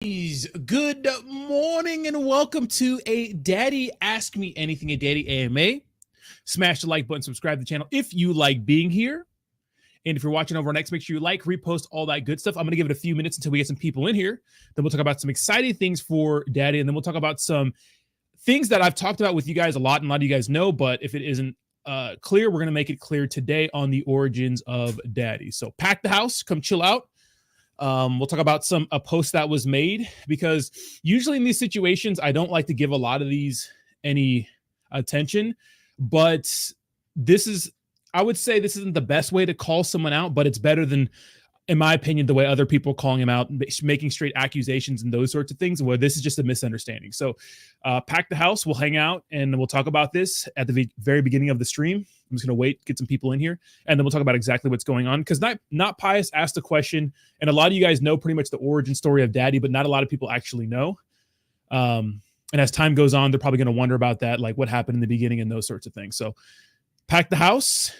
Good morning and welcome to a Daddy Ask Me Anything, a Daddy AMA. Smash the like button, subscribe to the channel if you like being here. And if you're watching over on X, make sure you like, repost, all that good stuff. I'm going to give it a few minutes until we get some people in here. Then we'll talk about some exciting things for Daddy. And then we'll talk about some things that I've talked about with you guys a lot, and a lot of you guys know, but if it isn't clear, we're going to make it clear today on the origins of Daddy. So pack the house, come chill out. We'll talk about a post that was made, because usually in these situations, I don't like to give a lot of these any attention, but I would say this isn't the best way to call someone out, but it's better than, in my opinion, the way other people are calling him out, making straight accusations and those sorts of things, where this is just a misunderstanding. So pack the house, we'll hang out, and we'll talk about this at the very beginning of the stream. I'm just going to wait, get some people in here, and then we'll talk about exactly what's going on. Because Not Pious asked a question, and a lot of you guys know pretty much the origin story of Daddy, but not a lot of people actually know. And as time goes on, they're probably going to wonder about that, like what happened in the beginning and those sorts of things. So pack the house,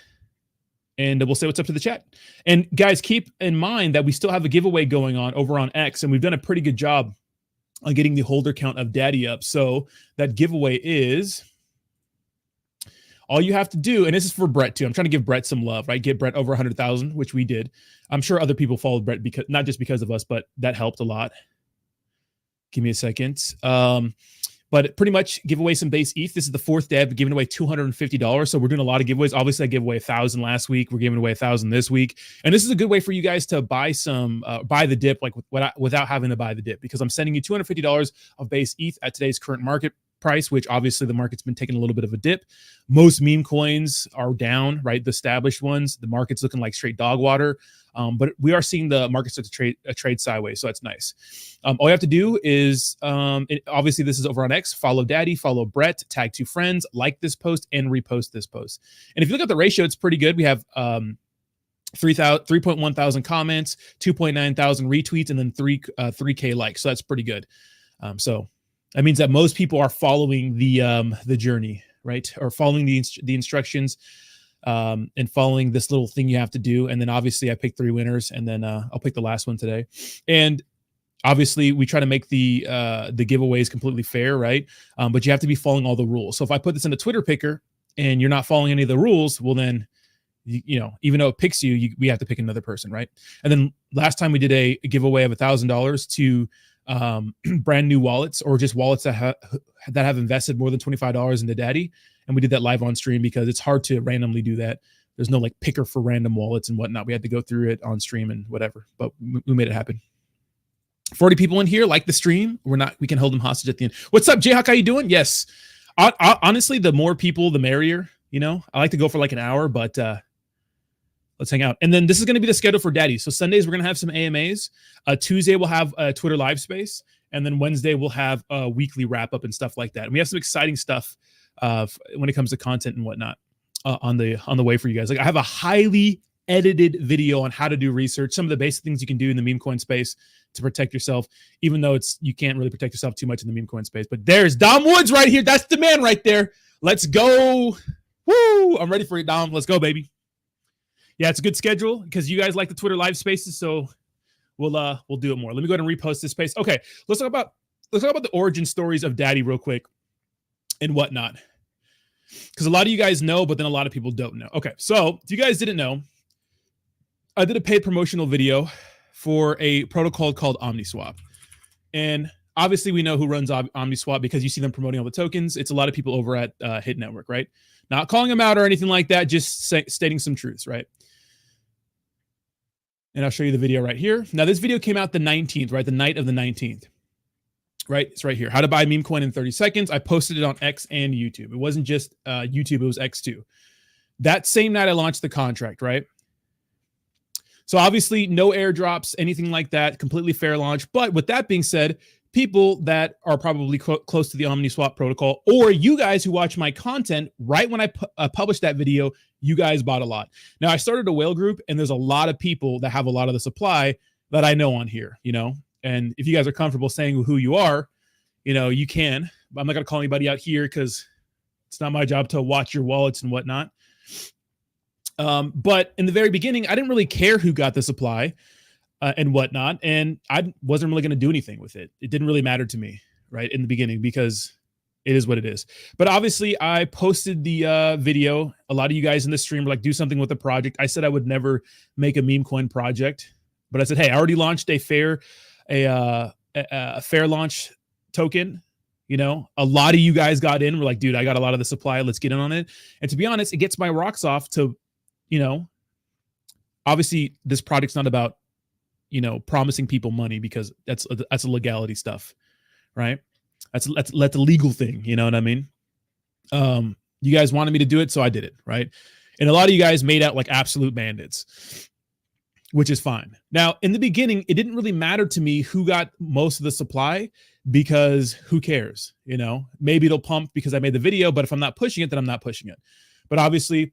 and we'll say what's up to the chat. And guys, keep in mind that we still have a giveaway going on over on X, and we've done a pretty good job on getting the holder count of Daddy up. So that giveaway is, all you have to do, and this is for Brett too. I'm trying to give Brett some love, right? Get Brett over 100,000, which we did. I'm sure other people followed Brett, because not just because of us, but that helped a lot. Give me a second. But pretty much give away some base ETH. This is the fourth day of giving away $250. So we're doing a lot of giveaways. Obviously, I gave away 1,000 last week. We're giving away 1,000 this week. And this is a good way for you guys to buy the dip, like without having to buy the dip, because I'm sending you $250 of base ETH at today's current market price, which obviously the market's been taking a little bit of a dip. Most meme coins are down, right? The established ones, the market's looking like straight dog water. But we are seeing the market start to trade sideways, so that's nice. All you have to do is, obviously this is over on X, follow Daddy, follow Brett, tag 2 friends, like this post, and repost this post. And if you look at the ratio, it's pretty good. We have 3.1 thousand comments, 2.9 thousand retweets, and then 3K likes. So that's pretty good. So that means that most people are following the journey, right? Or following the instructions, and following this little thing you have to do. And then obviously I picked 3 winners, and then I'll pick the last one today. And obviously we try to make the giveaways completely fair, right? But you have to be following all the rules. So if I put this in a Twitter picker and you're not following any of the rules, well then, you know, even though it picks you, we have to pick another person, right? And then last time we did a giveaway of $1,000 to brand new wallets, or just wallets that have invested more than $25 into Daddy. And we did that live on stream, because it's hard to randomly do that. There's no like picker for random wallets and whatnot. We had to go through it on stream and whatever, but we made it happen. 40 people in here like the stream. We can hold them hostage at the end. What's up, Jayhawk? How you doing? Yes. Honestly, the more people, the merrier. You know, I like to go for like an hour, but let's hang out. And then this is going to be the schedule for Daddy. So Sundays, we're going to have some AMAs. Tuesday, we'll have a Twitter live space. And then Wednesday, we'll have a weekly wrap up and stuff like that. And we have some exciting stuff when it comes to content and whatnot on the way for you guys. Like, I have a highly edited video on how to do research, some of the basic things you can do in the meme coin space to protect yourself, even though you can't really protect yourself too much in the meme coin space. But there's Dom Woods right here. That's the man right there. Let's go. Woo! I'm ready for you, Dom. Let's go, baby. Yeah, it's a good schedule because you guys like the Twitter live spaces, so we'll do it more. Let me go ahead and repost this space. Okay, let's talk about the origin stories of Daddy real quick and whatnot, because a lot of you guys know, but then a lot of people don't know. Okay, so if you guys didn't know, I did a paid promotional video for a protocol called OmniSwap, and obviously we know who runs OmniSwap because you see them promoting all the tokens. It's a lot of people over at Hit Network, right? Not calling them out or anything like that, just stating some truths, right? And I'll show you the video right here. Now, this video came out the 19th, right? The night of the 19th, right? It's right here. How to buy meme coin in 30 seconds. I posted it on X and YouTube. It wasn't just YouTube, it was X too. That same night I launched the contract, right? So obviously no airdrops, anything like that, completely fair launch. But with that being said, people that are probably close to the OmniSwap protocol, or you guys who watch my content, right when I published that video, you guys bought a lot. Now, I started a whale group, and there's a lot of people that have a lot of the supply that I know on here, you know? And if you guys are comfortable saying who you are, you know, you can. I'm not going to call anybody out here because it's not my job to watch your wallets and whatnot. But in the very beginning, I didn't really care who got the supply. and whatnot. And I wasn't really going to do anything with it. It didn't really matter to me, right, in the beginning, because it is what it is. But obviously, I posted the video. A lot of you guys in the stream were like, do something with the project. I said I would never make a meme coin project, but I said, hey, I already launched a fair launch token. You know, a lot of you guys got in. We're like, dude, I got a lot of the supply. Let's get in on it. And to be honest, it gets my rocks off to, you know, obviously this project's not about, you know, promising people money, because that's a legality stuff, right? That's a legal thing. You know what I mean? You guys wanted me to do it, so I did it, right? And a lot of you guys made out like absolute bandits, which is fine. Now, in the beginning, it didn't really matter to me who got most of the supply, because who cares? You know, maybe it'll pump because I made the video, but if I'm not pushing it, then I'm not pushing it. But obviously,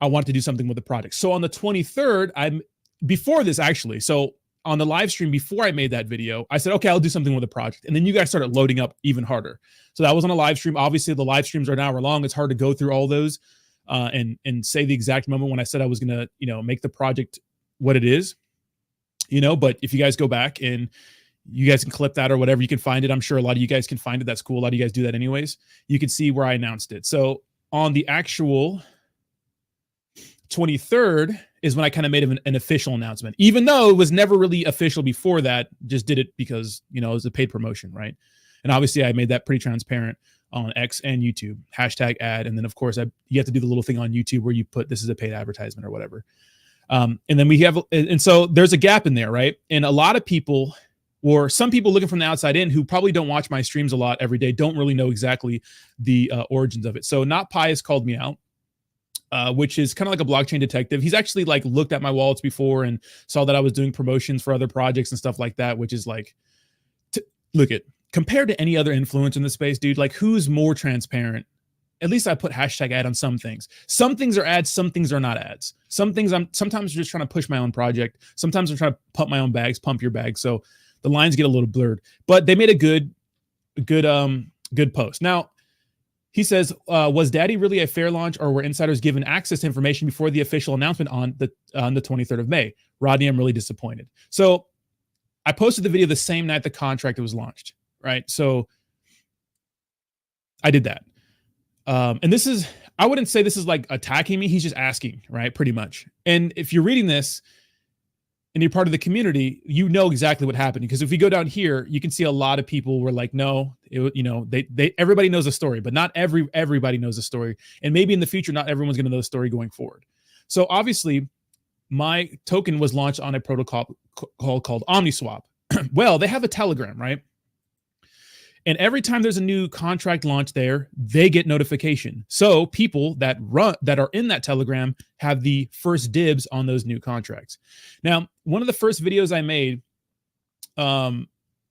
I wanted to do something with the project. So on the 23rd, before this actually, so on the live stream before I made that video, I said, okay, I'll do something with the project. And then you guys started loading up even harder. So that was on a live stream. Obviously, the live streams are an hour long. It's hard to go through all those and say the exact moment when I said I was going to, you know, make the project what it is, you know. But if you guys go back and you guys can clip that or whatever, you can find it. I'm sure a lot of you guys can find it. That's cool. A lot of you guys do that anyways. You can see where I announced it. So on the actual 23rd is when I kind of made an official announcement, even though it was never really official before that. Just did it because, you know, it was a paid promotion, right? And obviously I made that pretty transparent on X and YouTube, hashtag ad. And then of course you have to do the little thing on YouTube where you put, this is a paid advertisement or whatever. And then we have, and so there's a gap in there, right? And a lot of people, or some people looking from the outside in who probably don't watch my streams a lot every day, don't really know exactly the origins of it. So Not Pious called me out, which is kind of like a blockchain detective. He's actually like looked at my wallets before and saw that I was doing promotions for other projects and stuff like that, which is like, look at, compared to any other influencer in the space, dude, like who's more transparent? At least I put hashtag ad on some things. Some things are ads, some things are not ads. Some things I'm sometimes just trying to push my own project. Sometimes I'm trying to pump my own bags, pump your bags. So the lines get a little blurred, but they made a good post. Now, he says, was Daddy really a fair launch, or were insiders given access to information before the official announcement on the 23rd of May? Rodney, I'm really disappointed. So I posted the video the same night the contract was launched, right? So I did that. And this is, I wouldn't say this is like attacking me. He's just asking, right? Pretty much. And if you're reading this and you're part of the community, you know exactly what happened. Because if we go down here, you can see a lot of people were like, no, you know, everybody knows the story, but not everybody knows the story. And maybe in the future, not everyone's going to know the story going forward. So obviously my token was launched on a protocol called OmniSwap. Well, they have a Telegram, right? And every time there's a new contract launch there, they get notification. So people that are in that Telegram have the first dibs on those new contracts. Now, one of the first videos I made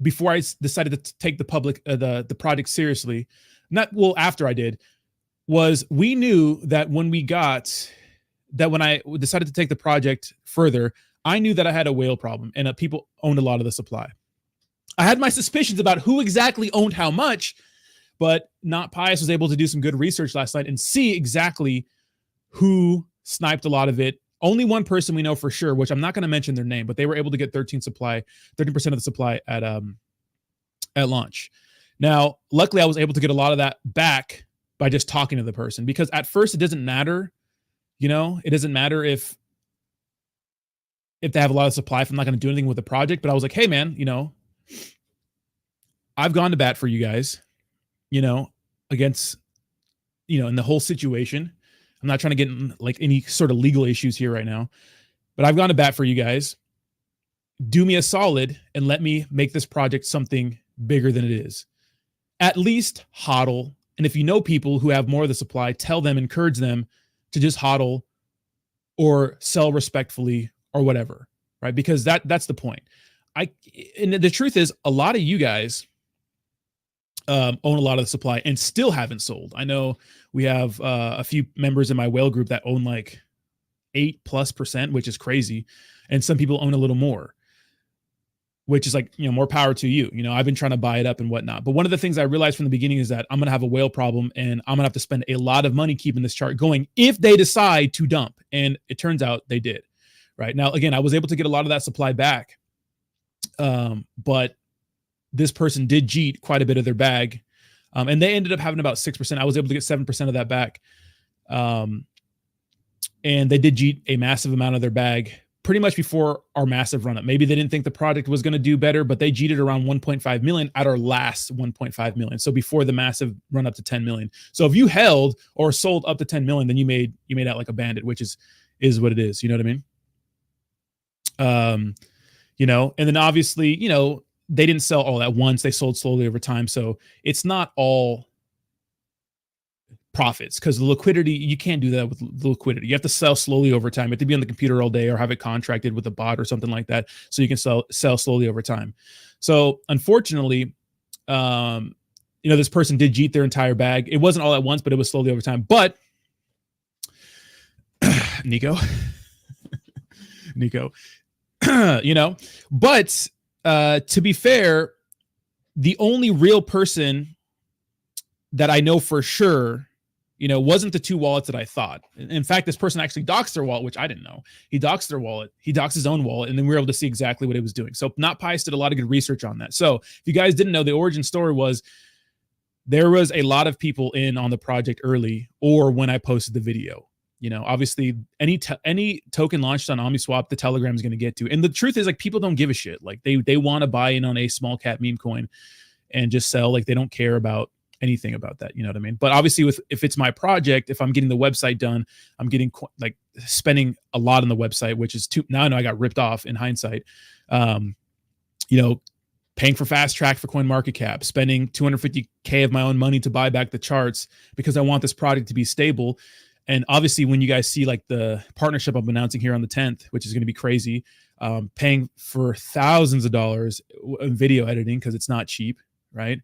before I decided to take the project seriously, after I did, was we knew that when I decided to take the project further, I knew that I had a whale problem and people owned a lot of the supply. I had my suspicions about who exactly owned how much, but Not Pious was able to do some good research last night and see exactly who sniped a lot of it. Only one person we know for sure, which I'm not going to mention their name, but they were able to get 13% of the supply at launch. Now, luckily, I was able to get a lot of that back by just talking to the person, because at first it doesn't matter, you know, it doesn't matter if they have a lot of supply if I'm not going to do anything with the project. But I was like, hey, man, you know, I've gone to bat for you guys, you know, against, you know, in the whole situation. I'm not trying to get in like any sort of legal issues here right now, but I've gone to bat for you guys. Do me a solid and let me make this project something bigger than it is. At least hodl. And if you know people who have more of the supply, tell them, encourage them to just hodl or sell respectfully or whatever, right? Because that's the point. And the truth is, a lot of you guys own a lot of the supply and still haven't sold. I know we have a few members in my whale group that own like 8+%, which is crazy. And some people own a little more, which is like, you know, more power to you. You know, I've been trying to buy it up and whatnot. But one of the things I realized from the beginning is that I'm going to have a whale problem and I'm going to have to spend a lot of money keeping this chart going if they decide to dump. And it turns out they did, right? Now, again, I was able to get a lot of that supply back, but this person did cheat quite a bit of their bag, and they ended up having about 6%. I was able to get 7% of that back, and they did cheat a massive amount of their bag pretty much before our massive run up. Maybe they didn't think the product was going to do better, but they cheated around 1.5 million at our last 1.5 million. So before the massive run up to 10 million. So if you held or sold up to 10 million, then you made out like a bandit, which is what it is. You know what I mean? And then obviously, they didn't sell all at once. They sold slowly over time. So it's not all profits, because the liquidity, you can't do that with the liquidity. You have to sell slowly over time. You have to be on the computer all day or have it contracted with a bot or something like that, so you can sell slowly over time. So unfortunately, this person did cheat their entire bag. It wasn't all at once, but it was slowly over time. But Nico, but to be fair, the only real person that I know for sure, wasn't the two wallets that I thought. In fact, this person actually doxed their wallet, which I didn't know. He doxed their wallet. He doxed his own wallet, and then we were able to see exactly what it was doing. So NotPies did a lot of good research on that. So if you guys didn't know, the origin story was there was a lot of people in on the project early or when I posted the video. Obviously any token launched on OmniSwap, the Telegram is going to get to. And the truth is, like, people don't give a shit. Like they want to buy in on a small cap meme coin and just sell. Like, they don't care about anything about that. You know what I mean? But obviously if it's my project, if I'm getting the website done, I'm getting spending a lot on the website, which is now I know I got ripped off in hindsight. Paying for fast track for CoinMarketCap, spending $250K of my own money to buy back the charts because I want this product to be stable. And obviously when you guys see like the partnership I'm announcing here on the 10th, which is going to be crazy, paying for thousands of dollars in video editing because it's not cheap, right?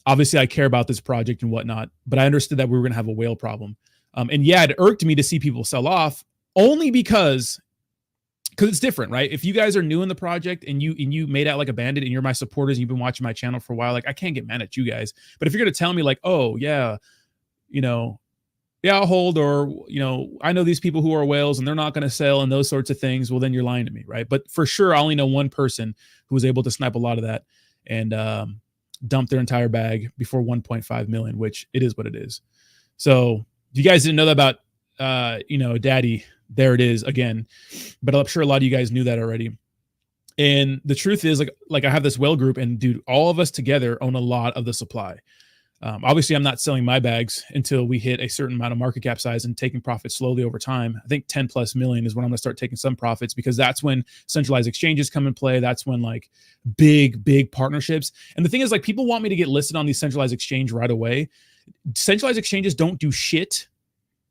Obviously I care about this project and whatnot, but I understood that we were going to have a whale problem. And yeah, it irked me to see people sell off only because it's different, right? If you guys are new in the project and you made out like a bandit and you're my supporters and you've been watching my channel for a while, like, I can't get mad at you guys. But if you're going to tell me like, oh yeah, I'll hold, or, I know these people who are whales and they're not going to sell and those sorts of things, well, then you're lying to me, right? But for sure, I only know one person who was able to snipe a lot of that and dump their entire bag before 1.5 million, which it is what it is. So if you guys didn't know that about, Daddy, there it is again. But I'm sure a lot of you guys knew that already. And the truth is, like I have this whale group, and dude, all of us together own a lot of the supply. Obviously, I'm not selling my bags until we hit a certain amount of market cap size and taking profits slowly over time. I think 10 plus million is when I'm going to start taking some profits, because that's when centralized exchanges come in play. That's when like big partnerships. And the thing is, like, people want me to get listed on these centralized exchange right away. Centralized exchanges don't do shit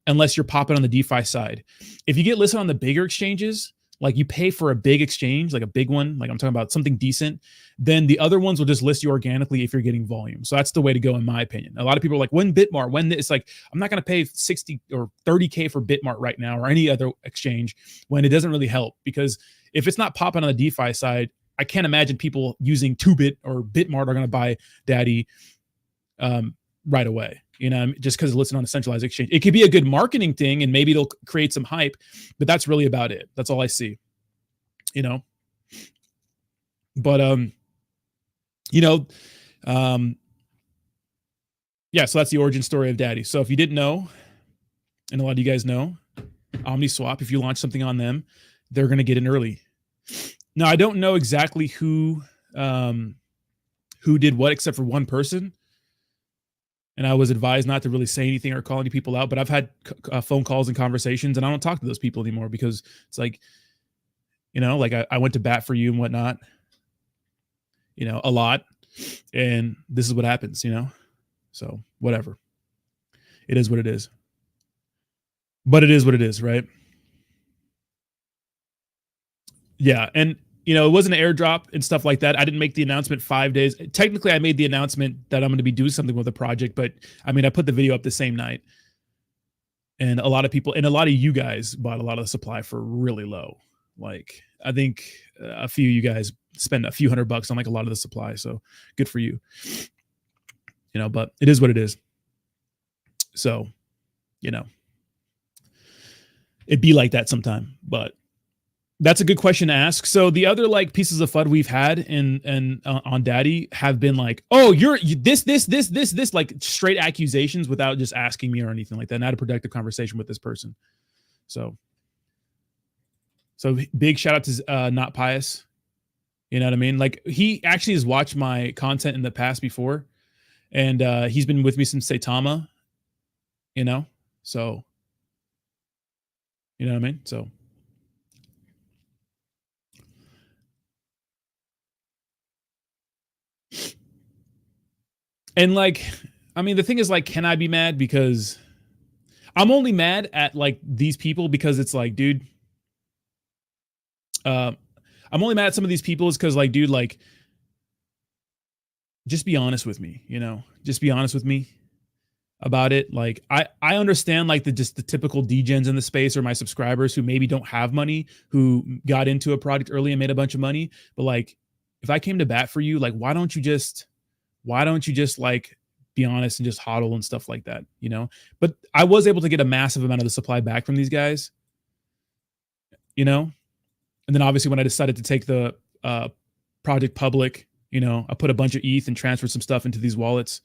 unless you're popping on the DeFi side. If you get listed on the bigger exchanges, like you pay for a big exchange, like a big one, like I'm talking about something decent, then the other ones will just list you organically if you're getting volume. So that's the way to go, in my opinion. A lot of people are like, when Bitmart, when it's like, I'm not going to pay 60 or 30K for Bitmart right now or any other exchange, when it doesn't really help. Because if it's not popping on the DeFi side, I can't imagine people using 2Bit or Bitmart are going to buy Daddy right away, just because it's listed on a centralized exchange. It could be a good marketing thing and maybe it'll create some hype, but that's really about it. That's all I see, but, yeah, so that's the origin story of Daddy. So if you didn't know, and a lot of you guys know, OmniSwap, if you launch something on them, they're going to get in early. Now, I don't know exactly who did what, except for one person. And I was advised not to really say anything or call any people out, but I've had phone calls and conversations, and I don't talk to those people anymore, because it's like, like I went to bat for you and whatnot, a lot, and this is what happens, so whatever. It is what it is, but it is what it is, right? Yeah. And it wasn't an airdrop and stuff like that. I didn't make the announcement 5 days. Technically, I made the announcement that I'm going to be doing something with the project, but I mean, I put the video up the same night, and a lot of people and a lot of you guys bought a lot of the supply for really low. Like, I think a few of you guys spend a few $100 on like a lot of the supply. So good for you, but it is what it is. So, It'd be like that sometime, but that's a good question to ask. So the other like pieces of FUD we've had in on Daddy have been like, oh, you're this, like straight accusations without just asking me or anything like that. And I had a productive conversation with this person. So big shout out to Not Pious. You know what I mean? Like he actually has watched my content in the past before, and he's been with me since Saitama. You know, so you know what I mean? So. And like, I mean, the thing is like, can I be mad? Because I'm only mad at like these people because it's like, dude, I'm only mad at some of these people is because like, dude, like, just be honest with me, you know, just be honest with me about it. Like, I understand like the typical degens in the space or my subscribers who maybe don't have money, who got into a product early and made a bunch of money. But like, if I came to bat for you, like, why don't you just like be honest and just hodl and stuff like that, you know? But I was able to get a massive amount of the supply back from these guys, you know? And then obviously when I decided to take the project public, you know, I put a bunch of ETH and transferred some stuff into these wallets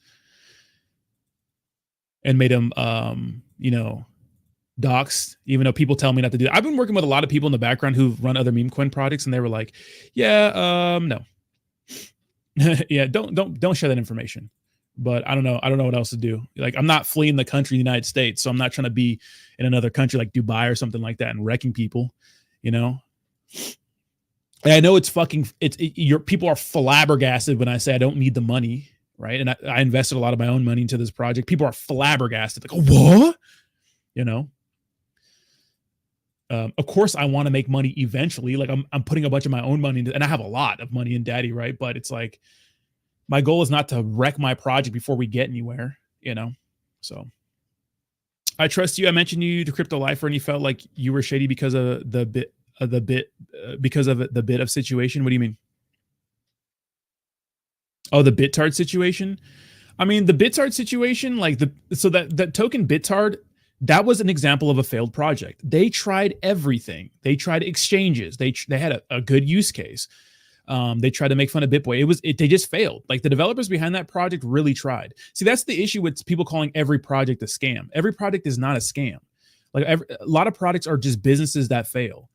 and made them, you know, doxed, even though people tell me not to do that. I've been working with a lot of people in the background who run other meme coin projects, and they were like, yeah, no. Yeah, don't share that information. But I don't know what else to do. Like, I'm not fleeing the country, the United States, so I'm not trying to be in another country like Dubai or something like that and wrecking people, you know? And I know your people are flabbergasted when I say I don't need the money, right? And I invested a lot of my own money into this project. People are flabbergasted, like, what? You know? Of course, I want to make money eventually. Like, I'm putting a bunch of my own money into, and I have a lot of money in Daddy, right? But it's like, my goal is not to wreck my project before we get anywhere, you know? So I trust you. I mentioned you to Crypto Lifer, and you felt like you were shady because of the bit of situation. What do you mean? Oh, the Bittard situation. I mean, the Bittard situation, like that token Bittard, that was an example of a failed project. They tried everything. They tried exchanges. They had a good use case. They tried to make fun of BitBoy. They just failed. Like, the developers behind that project really tried. See, that's the issue with people calling every project a scam. Every project is not a scam. Like, a lot of products are just businesses that fail.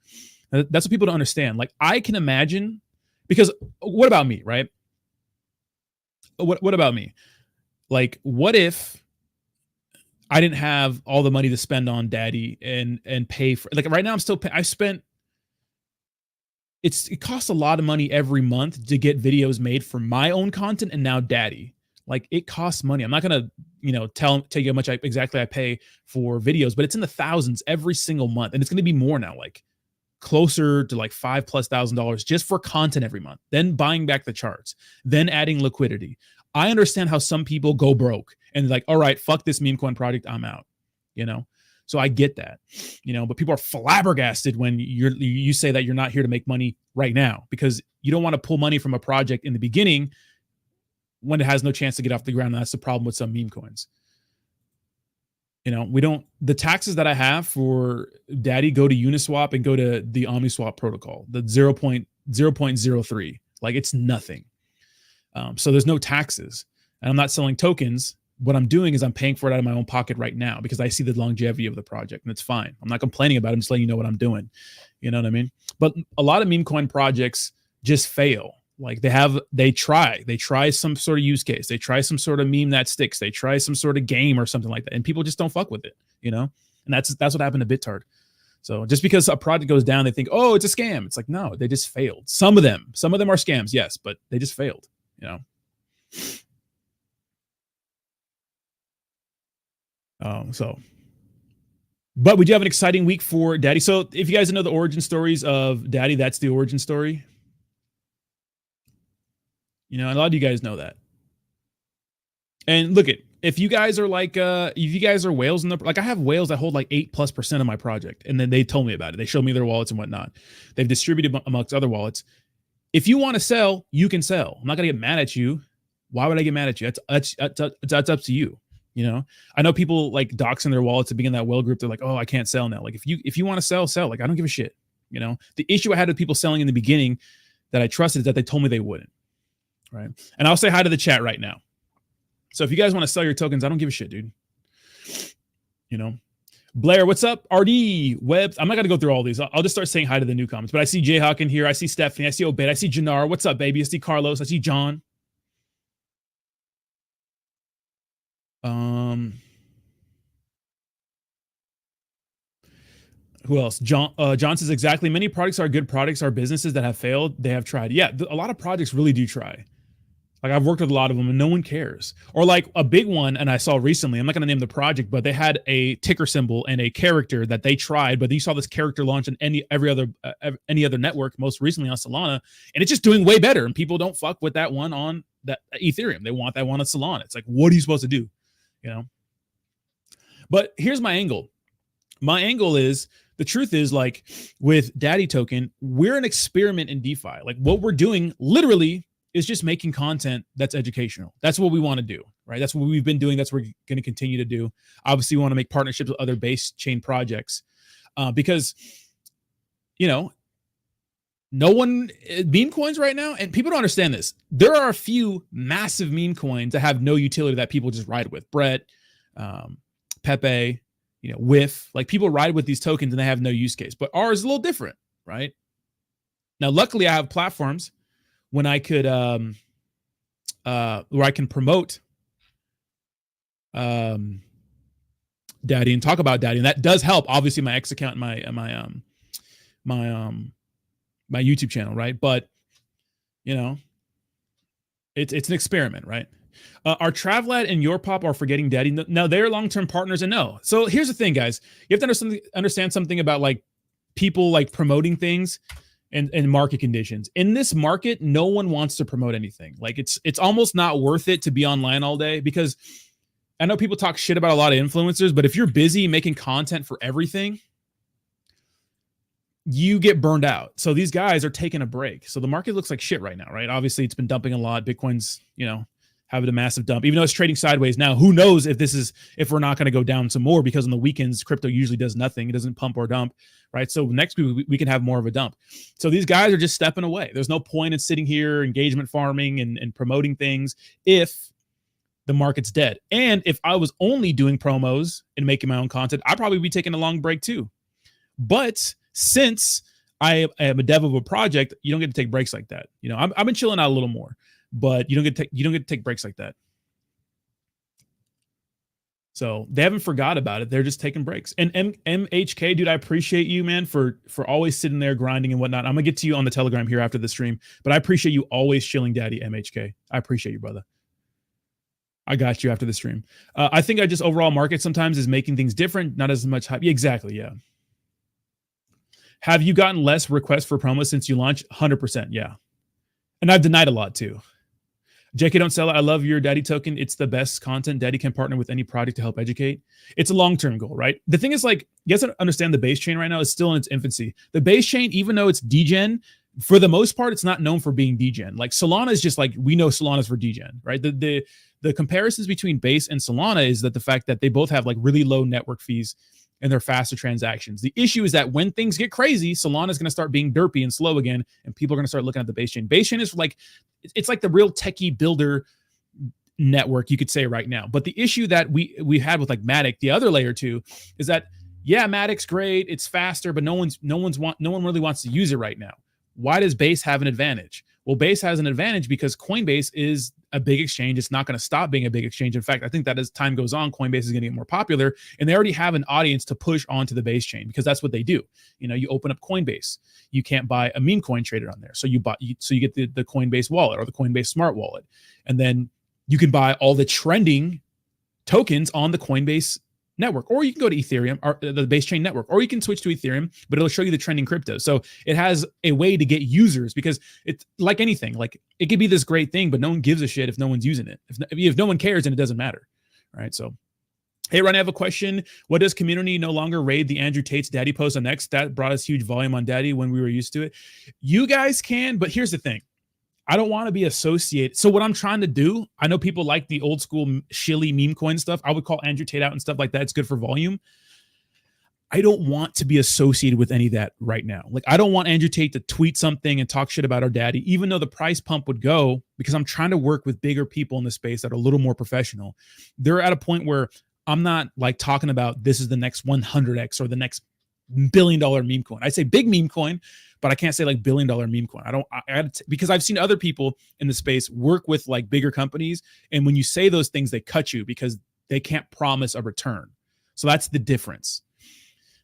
That's what people don't understand. Like, I can imagine, because what about me, right? What about me? Like, what if I didn't have all the money to spend on Daddy and pay for, like, right now I'm still paying. It costs a lot of money every month to get videos made for my own content and now Daddy. Like, it costs money. I'm not gonna, you know, tell you how much exactly I pay for videos, but it's in the thousands every single month, and it's gonna be more now, like closer to like $5,000+ just for content every month. Then buying back the charts, then adding liquidity. I understand how some people go broke and like, all right, fuck this meme coin project, I'm out. You know. So I get that, you know, but people are flabbergasted when you say that you're not here to make money right now, because you don't want to pull money from a project in the beginning when it has no chance to get off the ground. And that's the problem with some meme coins. You know, the taxes that I have for Daddy go to Uniswap and go to the OmniSwap protocol, the 0.03. Like, it's nothing. So there's no taxes, and I'm not selling tokens. What I'm doing is I'm paying for it out of my own pocket right now because I see the longevity of the project, and it's fine. I'm not complaining about it. I'm just letting you know what I'm doing. You know what I mean? But a lot of meme coin projects just fail. Like, they try some sort of use case. They try some sort of meme that sticks. They try some sort of game or something like that, and people just don't fuck with it, you know? And that's what happened to Bittard. So just because a project goes down, they think, oh, it's a scam. It's like, no, they just failed. Some of them are scams, yes, but they just failed, you know? But we do have an exciting week for Daddy. So if you guys know the origin stories of Daddy, that's the origin story. You know, a lot of you guys know that. And look, if you guys are like, if you guys are whales in the, like, I have whales that hold like 8+% of my project, and then they told me about it. They showed me their wallets and whatnot. They've distributed amongst other wallets. If you want to sell, you can sell. I'm not gonna get mad at you. Why would I get mad at you? That's up to you. You know, I know people like doxing their wallets to be in that whale group. They're like, oh, I can't sell now. Like if you want to sell. Like I don't give a shit. You know, the issue I had with people selling in the beginning that I trusted is that they told me they wouldn't. Right. And I'll say hi to the chat right now. So if you guys want to sell your tokens, I don't give a shit, dude. You know, Blair, what's up? RD, Webs. I'm not going to go through all these. I'll just start saying hi to the new comments. But I see Jayhawk in here. I see Stephanie. I see Obed. I see Jannar. What's up, baby? I see Carlos. I see John. Who else? John says exactly. Many products are good products. Are businesses that have failed. They have tried. Yeah, a lot of projects really do try. Like I've worked with a lot of them and no one cares. Or like a big one, and I saw recently, I'm not going to name the project, but they had a ticker symbol and a character that they tried, but you saw this character launch on any other network, most recently on Solana, and it's just doing way better. And people don't fuck with that one on that Ethereum. They want that one on Solana. It's like, what are you supposed to do? You know? But here's my angle. My angle is, the truth is, like with Daddy Token, we're an experiment in DeFi. Like what we're doing literally is just making content that's educational. That's what we want to do, right? That's what we've been doing. That's what we're going to continue to do. Obviously, we want to make partnerships with other base chain projects because, you know, no one, meme coins right now, and people don't understand this. There are a few massive meme coins that have no utility that people just ride with. Brett, Pepe, you know, Whiff, like people ride with these tokens and they have no use case, but ours is a little different, right? Now, luckily I have platforms when I could, where I can promote Daddy and talk about Daddy. And that does help, obviously, my X account and my YouTube channel, right? But, you know, it's an experiment, right? Are Travlad and YourPop are forgetting Daddy? No, they're long-term partners, and no. So here's the thing, guys. You have to understand something about like people like promoting things and market conditions. In this market, no one wants to promote anything. Like it's almost not worth it to be online all day, because I know people talk shit about a lot of influencers, but if you're busy making content for everything, you get burned out. So these guys are taking a break. So the market looks like shit right now, right? Obviously, it's been dumping a lot. Bitcoin's, you know, having a massive dump, even though it's trading sideways now. Who knows if we're not going to go down some more, because on the weekends, crypto usually does nothing. It doesn't pump or dump, right? So next week we can have more of a dump. So these guys are just stepping away. There's no point in sitting here, engagement farming and promoting things if the market's dead. And if I was only doing promos and making my own content, I'd probably be taking a long break too. But since I am a dev of a project, you don't get to take breaks like that. You know, I've been chilling out a little more, but you don't get to take breaks like that. So they haven't forgot about it. They're just taking breaks. And MHK, dude, I appreciate you, man, for always sitting there grinding and whatnot. I'm gonna get to you on the Telegram here after the stream, but I appreciate you always chilling, Daddy MHK. I appreciate you, brother. I got you after the stream. I think I just overall market sometimes is making things different, not as much hype. Yeah, exactly, yeah. Have you gotten less requests for promos since you launched? 100%, yeah. And I've denied a lot too. JK, don't sell it. I love your Daddy token. It's the best content. Daddy can partner with any project to help educate. It's a long-term goal, right? The thing is, like, you guys understand the base chain right now is still in its infancy. The base chain, even though it's degen, for the most part, it's not known for being degen. Like Solana is just like, we know Solana's for degen, right? The comparisons between base and Solana is that the fact that they both have like really low network fees and they're faster transactions. The issue is that when things get crazy, Solana is going to start being derpy and slow again, and people are going to start looking at the base chain. Base chain is like, it's like the real techie builder network, you could say right now. But the issue that we had with like Matic, the other layer 2, is that yeah, Matic's great, it's faster, but no one really wants to use it right now. Why does Base have an advantage? Well, Base has an advantage because Coinbase is a big exchange. It's not going to stop being a big exchange. In fact, I think that as time goes on, Coinbase is going to get more popular, and they already have an audience to push onto the Base chain because that's what they do. You know, you open up Coinbase, you can't buy a meme coin traded on there, so you get the Coinbase wallet or the Coinbase Smart Wallet, and then you can buy all the trending tokens on the Coinbase network, or you can go to Ethereum or the base chain network, or you can switch to Ethereum, but it'll show you the trending crypto. So it has a way to get users, because it's like anything, like it could be this great thing, but no one gives a shit if no one's using it. If no one cares, then it doesn't matter. Right. So, hey, Ron, I have a question. What does community no longer raid the Andrew Tate's Daddy post on X? That brought us huge volume on Daddy when we were used to it. You guys can, but here's the thing. I don't want to be associated. So what I'm trying to do, I know people like the old school shilly meme coin stuff. I would call Andrew Tate out and stuff like that. It's good for volume. I don't want to be associated with any of that right now. Like, I don't want Andrew Tate to tweet something and talk shit about our daddy, even though the price pump would go, because I'm trying to work with bigger people in the space that are a little more professional. They're at a point where I'm not like talking about this is the next 100x or the next $1 billion meme coin. I say big meme coin, but I can't say like $1 billion meme coin. Because I've seen other people in the space work with like bigger companies. And when you say those things, they cut you because they can't promise a return. So that's the difference.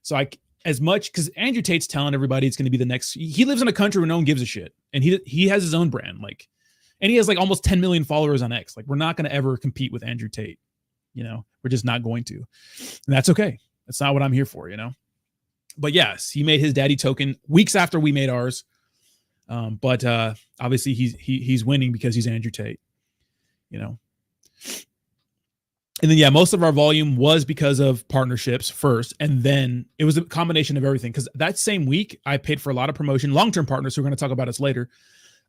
So as much, because Andrew Tate's telling everybody it's going to be the next, he lives in a country where no one gives a shit. And he has his own brand. Like, and he has like almost 10 million followers on X. Like, we're not going to ever compete with Andrew Tate. You know, we're just not going to. And that's okay. That's not what I'm here for, you know? But yes, he made his daddy token weeks after we made ours. But obviously he's winning because he's Andrew Tate, you know? And then, yeah, most of our volume was because of partnerships first. And then it was a combination of everything. Because that same week, I paid for a lot of promotion. Long-term partners, who are going to talk about us later.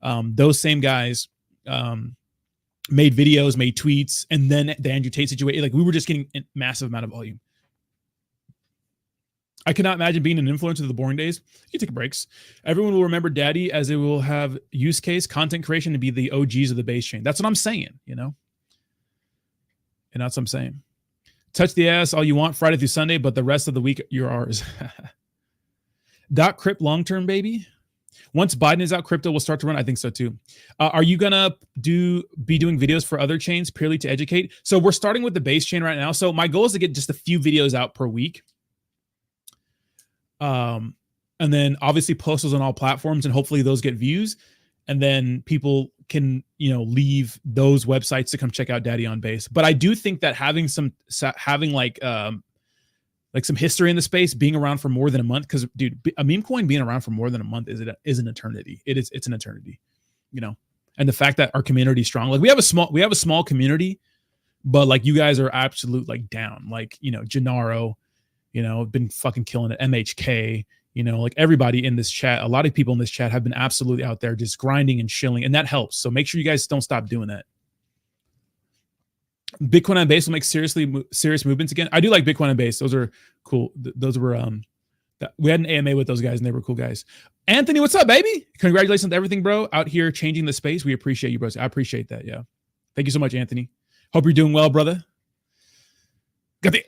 Those same guys made videos, made tweets. And then the Andrew Tate situation, like, we were just getting a massive amount of volume. I cannot imagine being an influencer of the boring days. You take breaks. Everyone will remember Daddy as it will have use case, content creation to be the OGs of the base chain. That's what I'm saying, you know? And that's what I'm saying. Touch the ass all you want Friday through Sunday, but the rest of the week, you're ours. Crypt long-term, baby. Once Biden is out, crypto will start to run. I think so too. Are you gonna be doing videos for other chains purely to educate? So we're starting with the base chain right now. So my goal is to get just a few videos out per week. And then obviously post those on all platforms, and hopefully those get views. And then people can, you know, leave those websites to come check out Daddy on Base. But I do think that having some history in the space, being around for more than a month, because dude, a meme coin being around for more than a month is an eternity. It's an eternity, you know. And the fact that our community is strong, like we have a small community, but like you guys are absolute like down, like, you know, Gennaro, you know, been fucking killing it. MHK, you know, like everybody in this chat, a lot of people in this chat have been absolutely out there just grinding and chilling, and that helps. So make sure you guys don't stop doing that. Bitcoin on Base will make serious movements again. I do like Bitcoin on Base. Those are cool. Those were we had an AMA with those guys, and they were cool guys. Anthony, what's up, baby? Congratulations on everything, bro. Out here changing the space. We appreciate you, bros. I appreciate that. Yeah, thank you so much, Anthony. Hope you're doing well, brother.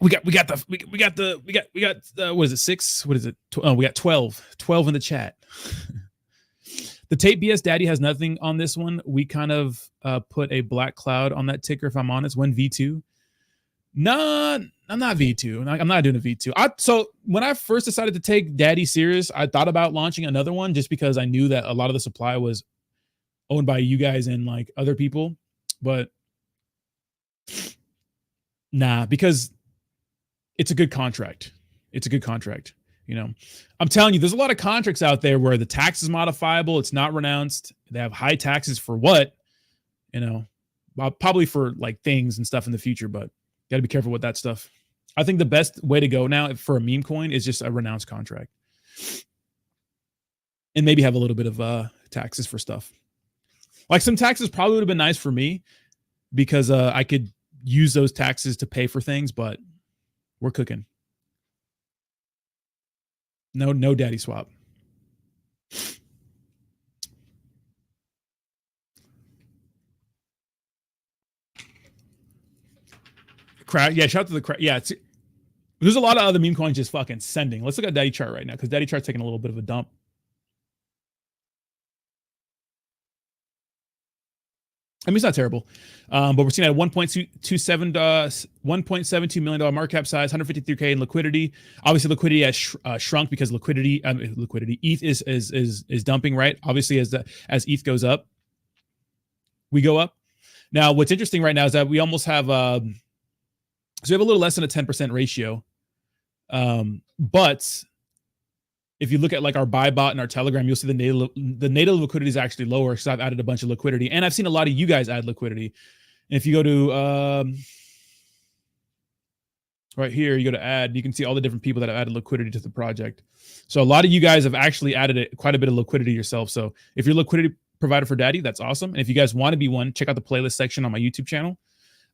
We got what is it, 6? What is it? We got 12 in the chat. The Tate BS Daddy has nothing on this one. We kind of put a black cloud on that ticker, if I'm honest. When V2? No, I'm not V2. I'm not doing a V2. So when I first decided to take Daddy serious, I thought about launching another one just because I knew that a lot of the supply was owned by you guys and like other people. But nah, because it's a good contract. You know, I'm telling you, there's a lot of contracts out there where the tax is modifiable. It's not renounced. They have high taxes for what, you know, well, probably for like things and stuff in the future, but got to be careful with that stuff. I think the best way to go now for a meme coin is just a renounced contract, and maybe have a little bit of taxes for stuff. Like some taxes probably would have been nice for me because I could use those taxes to pay for things, but we're cooking. No daddy swap. Crowd, yeah, shout out to the crowd. Yeah, there's a lot of other meme coins just fucking sending. Let's look at Daddy chart right now, because Daddy chart's taking a little bit of a dump. I mean, it's not terrible, but we're seeing at $1.72 million market cap size, 153K in liquidity. Obviously, liquidity has shrunk because liquidity ETH is dumping, right? Obviously, as ETH goes up, we go up. Now, what's interesting right now is that we almost have so we have a little less than a 10% ratio, but if you look at like our buy bot and our Telegram, you'll see the native liquidity is actually lower because I've added a bunch of liquidity, and I've seen a lot of you guys add liquidity. And if you go to right here, you go to add, you can see all the different people that have added liquidity to the project. So a lot of you guys have actually added quite a bit of liquidity yourself. So if your liquidity provider for Daddy, that's awesome. And if you guys want to be one, check out the playlist section on my YouTube channel.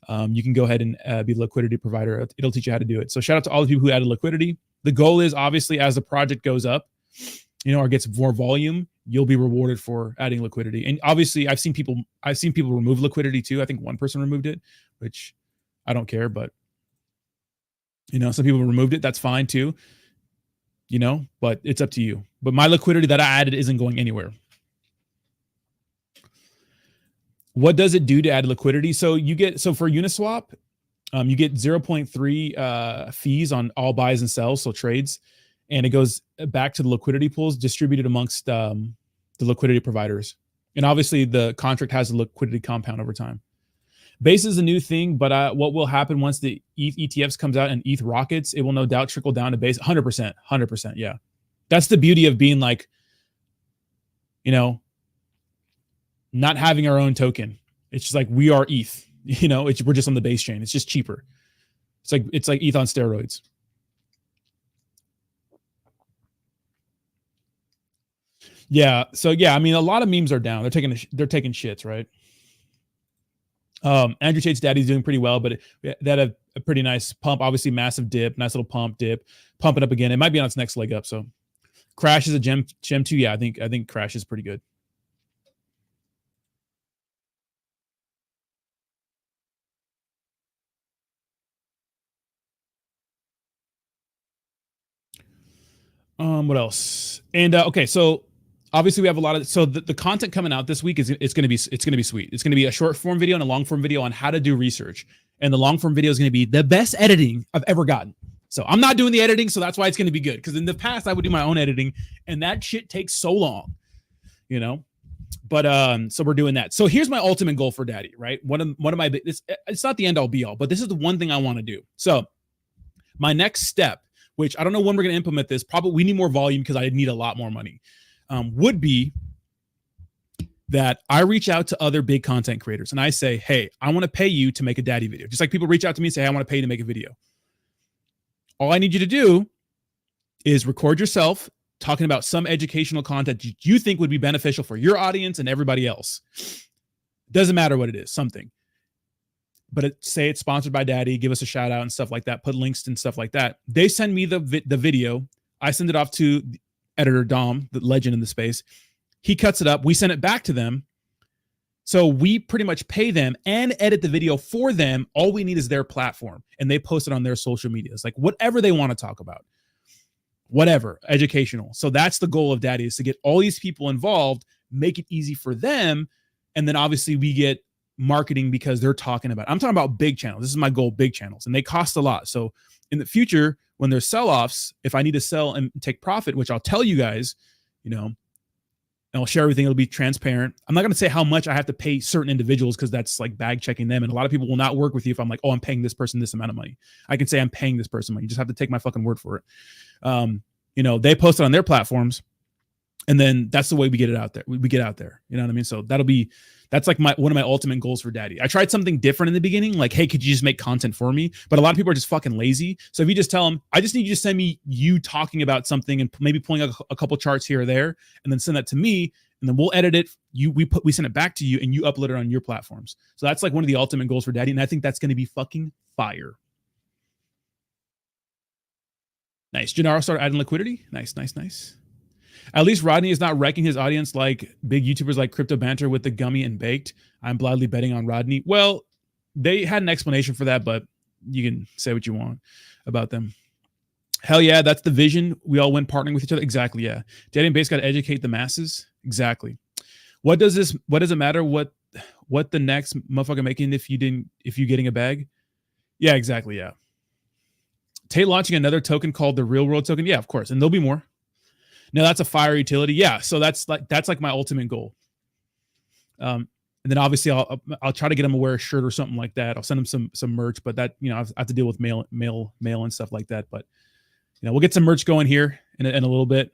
You can go ahead and be the liquidity provider. It'll teach you how to do it. So shout out to all the people who added liquidity. The goal is obviously as the project goes up, or gets more volume, you'll be rewarded for adding liquidity. And obviously I've seen people remove liquidity too. I think one person removed it, which I don't care, but some people removed it. That's fine too, but it's up to you. But my liquidity that I added isn't going anywhere. What does it do to add liquidity? So for Uniswap, you get 0.3 fees on all buys and sells, so trades, and it goes back to the liquidity pools distributed amongst the liquidity providers. And obviously the contract has a liquidity compound over time. Base is a new thing, but what will happen once the ETH ETFs comes out and ETH rockets, it will no doubt trickle down to Base. 100%. Yeah. That's the beauty of being like, not having our own token. It's just like we are ETH, we're just on the Base chain. It's just cheaper. It's like ETH on steroids. Yeah. So yeah, I mean, a lot of memes are down. They're taking shits, right? Andrew Tate's Daddy's doing pretty well, but that a pretty nice pump. Obviously, massive dip, nice little pump, dip, pumping up again. It might be on its next leg up. So, Crash is a gem 2. Yeah, I think Crash is pretty good. What else? And okay, so obviously we have a lot of the content coming out this week is it's gonna be sweet. It's gonna be a short form video and a long form video on how to do research. And the long form video is gonna be the best editing I've ever gotten. So I'm not doing the editing, so that's why it's gonna be good. Because in the past I would do my own editing, and that shit takes so long, But so we're doing that. So here's my ultimate goal for Daddy, right? One of my it's not the end all be all, but this is the one thing I want to do. So my next step, which I don't know when we're going to implement this, probably we need more volume because I need a lot more money, would be that I reach out to other big content creators and I say, hey, I want to pay you to make a Daddy video. Just like people reach out to me and say, hey, I want to pay you to make a video. All I need you to do is record yourself talking about some educational content you think would be beneficial for your audience and everybody else. Doesn't matter what it is, something. But say it's sponsored by Daddy, give us a shout out and stuff like that, put links and stuff like that. They send me the video. I send it off to the editor Dom, the legend in the space. He cuts it up. We send it back to them. So we pretty much pay them and edit the video for them. All we need is their platform, and they post it on their social medias, like whatever they want to talk about, whatever, educational. So that's the goal of Daddy, is to get all these people involved, make it easy for them. And then obviously we get marketing because they're talking about, I'm talking about big channels. This is my goal, big channels, and they cost a lot. So in the future, when there's sell-offs, if I need to sell and take profit, which I'll tell you guys, and I'll share everything, it'll be transparent. I'm not going to say how much I have to pay certain individuals because that's like bag checking them. And a lot of people will not work with you if I'm like, oh, I'm paying this person this amount of money. I can say I'm paying this person money. You just have to take my fucking word for it. They post it on their platforms, and then that's the way we get it out there. We get out there. You know what I mean? So that's like one of my ultimate goals for Daddy. I tried something different in the beginning, like, hey, could you just make content for me? But a lot of people are just fucking lazy. So if you just tell them, I just need you to send me you talking about something and maybe pulling a couple charts here or there, and then send that to me, and then we'll edit it. We send it back to you, and you upload it on your platforms. So that's like one of the ultimate goals for Daddy, and I think that's going to be fucking fire. Nice. Gennaro started adding liquidity. Nice. At least Rodney is not wrecking his audience like big YouTubers like Crypto Banter with the gummy and baked. I'm blindly betting on Rodney. Well, they had an explanation for that, but you can say what you want about them. Hell yeah, that's the vision. We all went partnering with each other. Exactly, yeah. Daddy and Base got to educate the masses. Exactly. What does it matter what the next motherfucker making if you getting a bag? Yeah, exactly, yeah. Tate launching another token called the Real World token. Yeah, of course, and there'll be more. No, that's a fire utility. Yeah, so that's like my ultimate goal. And then obviously I'll try to get him to wear a shirt or something like that. I'll send him some merch, but that I have to deal with mail and stuff like that. But we'll get some merch going here in a little bit.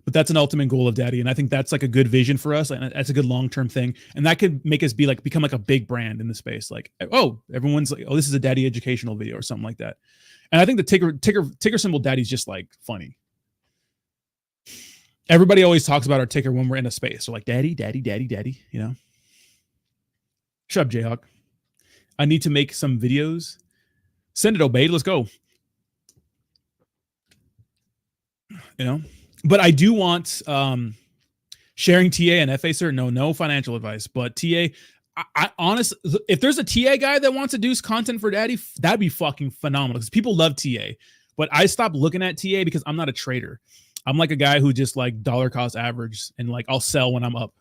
But that's an ultimate goal of Daddy, and I think that's like a good vision for us, and that's a good long-term thing, and that could make us become like a big brand in the space. Like, oh, everyone's like, oh, this is a Daddy educational video or something like that. And I think the ticker symbol Daddy is just like funny. Everybody always talks about our ticker when we're in a space. So like, daddy, daddy, daddy, daddy, you know. Shut up, Jayhawk. I need to make some videos. Send it, Obey. Let's go. You know, but I do want sharing TA and FA, sir. No financial advice, but TA. I honestly, if there's a TA guy that wants to do content for daddy, that'd be fucking phenomenal because people love TA. But I stopped looking at TA because I'm not a trader. I'm like a guy who just like dollar cost average and like I'll sell when I'm up.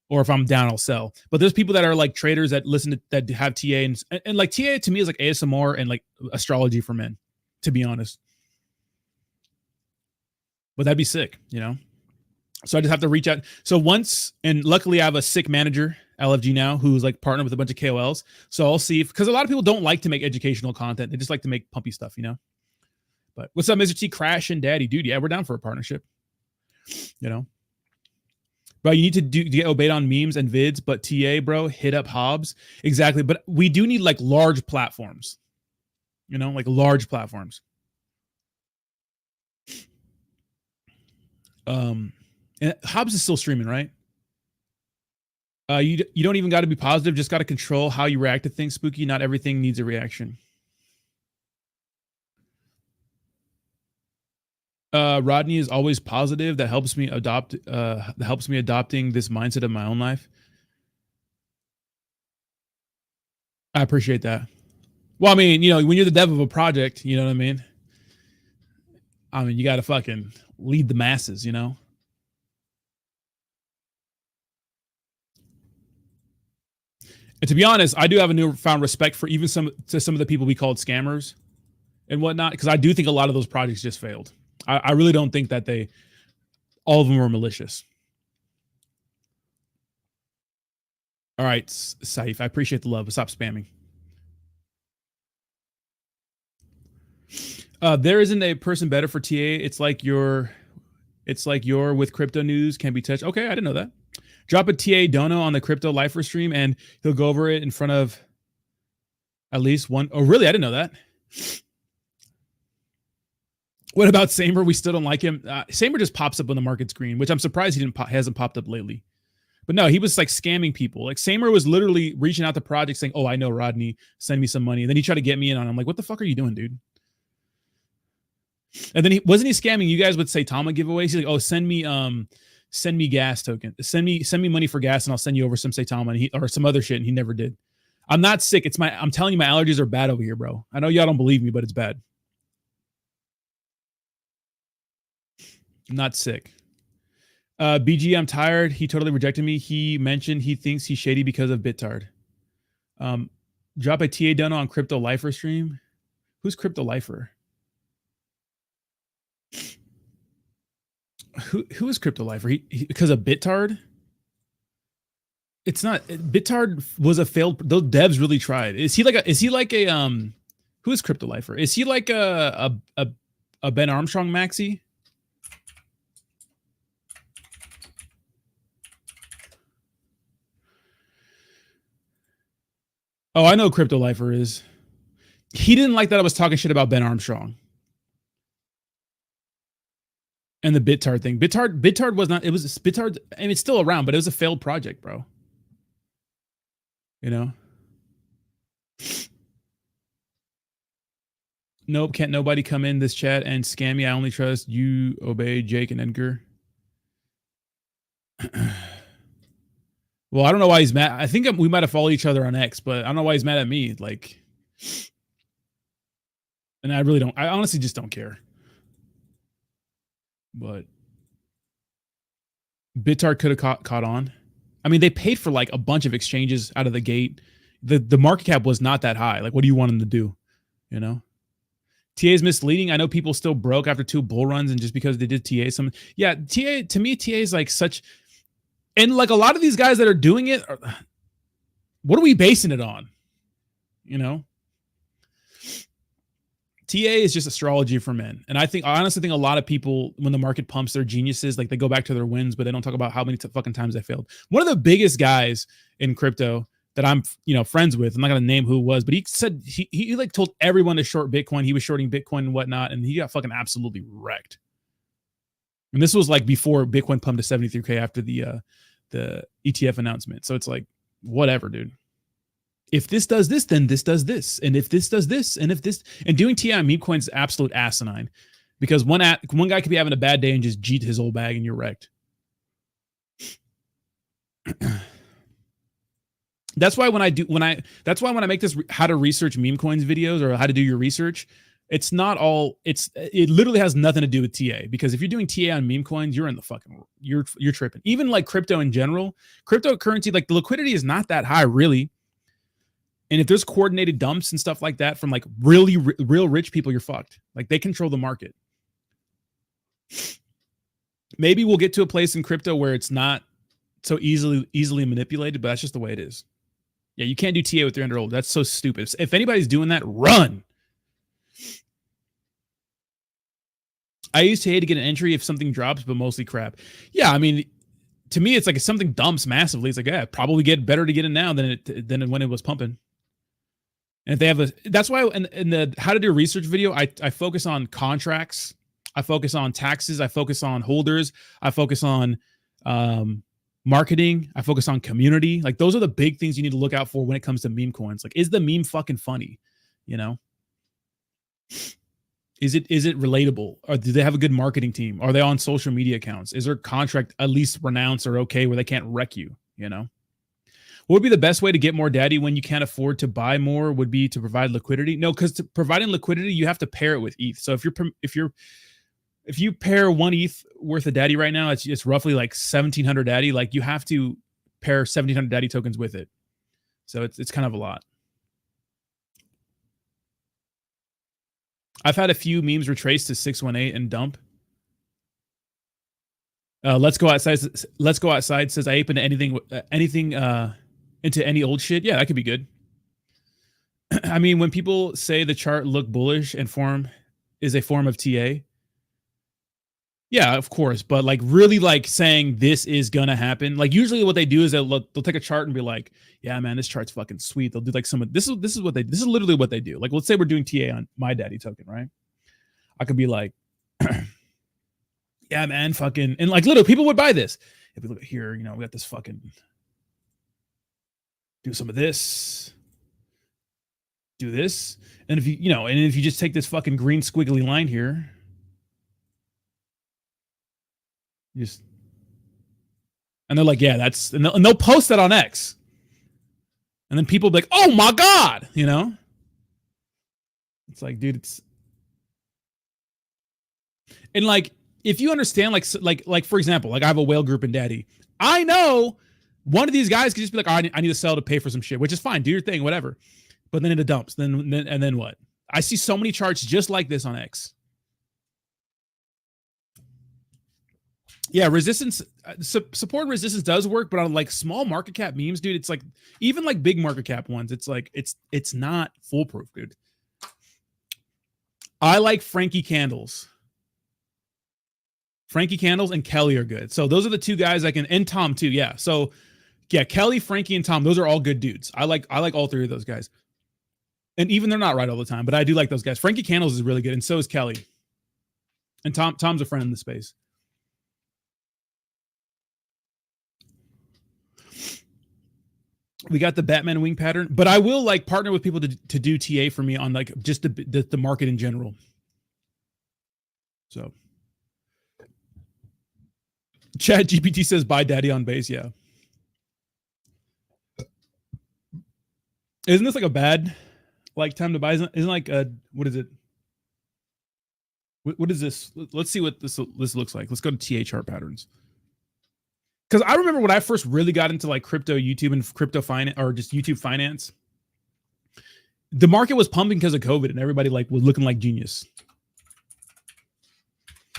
Or if I'm down, I'll sell. But there's people that are like traders that listen to that have TA and like TA to me is like ASMR and like astrology for men, to be honest. But that'd be sick, you know? So I just have to reach out. So once, and luckily I have a sick manager, LFG now, who's like partnered with a bunch of KOLs. So I'll see if, because a lot of people don't like to make educational content. They just like to make pumpy stuff, you know? But what's up, Mr. T? Crash and Daddy? Dude, yeah, we're down for a partnership, you know? Bro, you need to get obeyed on memes and vids, but TA, bro, hit up Hobbs. Exactly. But we do need like large platforms, you know, like large platforms. And Hobbs is still streaming, right? You don't even got to be positive, just got to control how you react to things, Spooky. Not everything needs a reaction. Rodney is always positive. That helps me adopting this mindset of my own life. I appreciate that. Well, I mean, you know, when you're the dev of a project, you know what I mean? I mean, you got to fucking lead the masses, you know? And to be honest, I do have a newfound respect for even some of the people we called scammers and whatnot, because I do think a lot of those projects just failed. I really don't think that all of them were malicious. All right, Saif, I appreciate the love, but stop spamming. There isn't a person better for TA. It's like you're with crypto news can be touched. Okay, I didn't know that. Drop a TA dono on the crypto lifer stream and he'll go over it in front of at least one. Oh, really? I didn't know that. What about Samer? We still don't like him. Samer just pops up when the market's green, which I'm surprised he hasn't popped up lately. But no, he was like scamming people. Like Samer was literally reaching out to projects saying, "Oh, I know Rodney, send me some money." And then he tried to get me in on it. I'm like, "What the fuck are you doing, dude?" And then wasn't he scamming you guys with Saitama giveaways? He's like, "Oh, send me gas token. Send me money for gas, and I'll send you over some Saitama or some other shit." And he never did. I'm not sick. I'm telling you, my allergies are bad over here, bro. I know y'all don't believe me, but it's bad. I'm not sick. BG, I'm tired. He totally rejected me. He mentioned he thinks he's shady because of Bittard. Drop a TA dono on Crypto Lifer stream. Who's Crypto Lifer? Who is Crypto Lifer? He because of Bittard? It's not. Bittard was a failed. Those devs really tried. Is he like a who is Crypto Lifer? Is he like a Ben Armstrong maxi? Oh, I know who Crypto Lifer is. He didn't like that I was talking shit about Ben Armstrong. And the Bittard thing. Bittard was not, it was Bittard, I mean, it's still around, but it was a failed project, bro. You know? Nope, can't nobody come in this chat and scam me. I only trust you, Obey, Jake, and Edgar. Well, I don't know why he's mad. I think we might have followed each other on X, but I don't know why he's mad at me. Like, and I honestly just don't care. But Bittard could have caught on. I mean, they paid for like a bunch of exchanges out of the gate. The market cap was not that high. Like, what do you want them to do? You know? TA is misleading. I know people still broke after 2 bull runs and just because they did TA some. Yeah, TA, to me, TA is like such. And like a lot of these guys that are doing it, what are we basing it on? You know? TA is just astrology for men. And I honestly think a lot of people, when the market pumps, they're geniuses. Like they go back to their wins, but they don't talk about how many fucking times they failed. One of the biggest guys in crypto that I'm, friends with, I'm not going to name who it was, but he said he like told everyone to short Bitcoin. He was shorting Bitcoin and whatnot. And he got fucking absolutely wrecked. And this was like before Bitcoin pumped to 73K after the ETF announcement. So it's like, whatever, dude. If this does this, then this does this. And if this does this, and if this, and doing TI on meme coins is absolute asinine, because one guy could be having a bad day and just jeet his whole bag and you're wrecked. That's why when I make this how to research meme coins videos or how to do your research, it literally has nothing to do with TA, because if you're doing TA on meme coins, you're in the fucking, you're tripping. Even like crypto in general, cryptocurrency, like the liquidity is not that high really. And if there's coordinated dumps and stuff like that from like really real rich people, you're fucked. Like they control the market. Maybe we'll get to a place in crypto where it's not so easily manipulated, but that's just the way it is. Yeah, you can't do TA with 300 old. That's so stupid. If anybody's doing that, run. I used to hate to get an entry if something drops, but mostly crap. Yeah, I mean, to me, it's like if something dumps massively, it's like, yeah, probably get better to get in now than when it was pumping. And if they have that's why in the how to do research video, I focus on contracts, I focus on taxes, I focus on holders, I focus on marketing, I focus on community. Like those are the big things you need to look out for when it comes to meme coins. Like, is the meme fucking funny? You know? Is it relatable? Or do they have a good marketing team? Are they on social media accounts? Is their contract at least renounced or okay where they can't wreck you? You know? What would be the best way to get more daddy when you can't afford to buy more would be to provide liquidity? No, because providing liquidity, you have to pair it with ETH. So if you pair 1 ETH worth of daddy right now, it's roughly like 1,700 daddy. Like you have to pair 1,700 daddy tokens with it. So it's kind of a lot. I've had a few memes retraced to 618 and dump. Let's go outside. Let's go outside says I ape into anything into any old shit. Yeah, that could be good. I mean, when people say the chart look bullish and form is a form of TA. Yeah, of course. But like really like saying this is going to happen. Like usually what they do is they'll take a chart and be like, yeah, man, this chart's fucking sweet. They'll do like this is literally what they do. Like, let's say we're doing TA on my daddy token, right? I could be like, yeah, man, fucking, and like literally people would buy this. If we look at here, you know, we got this fucking, do some of this, do this. And if you just take this fucking green squiggly line here, and they're like, yeah, and they'll post that on X. And then people will be like, oh my God, you know? It's like, dude, and like, if you understand, like for example, like I have a whale group in daddy. I know one of these guys could just be like, oh, I need to sell to pay for some shit, which is fine. Do your thing, whatever. But then it dumps. Then what? I see so many charts just like this on X. Yeah, resistance, support resistance does work, but on like small market cap memes, dude, it's like even like big market cap ones, it's like it's not foolproof, dude. I like Frankie Candles. Frankie Candles and Kelly are good. So those are the two guys and Tom too. Yeah. So yeah, Kelly, Frankie, and Tom, those are all good dudes. I like all three of those guys. And even they're not right all the time, but I do like those guys. Frankie Candles is really good, and so is Kelly. And Tom's a friend in the space. We got the Batman wing pattern, but I will like partner with people to do TA for me on like just the market in general. So Chat GPT says buy daddy on base. Yeah. Isn't this like a bad like time to buy? Isn't like what is it? What is this? Let's see what this looks like. Let's go to TA chart patterns. Because I remember when I first really got into like crypto YouTube and crypto finance or just YouTube finance, the market was pumping because of COVID and everybody like was looking like geniuses,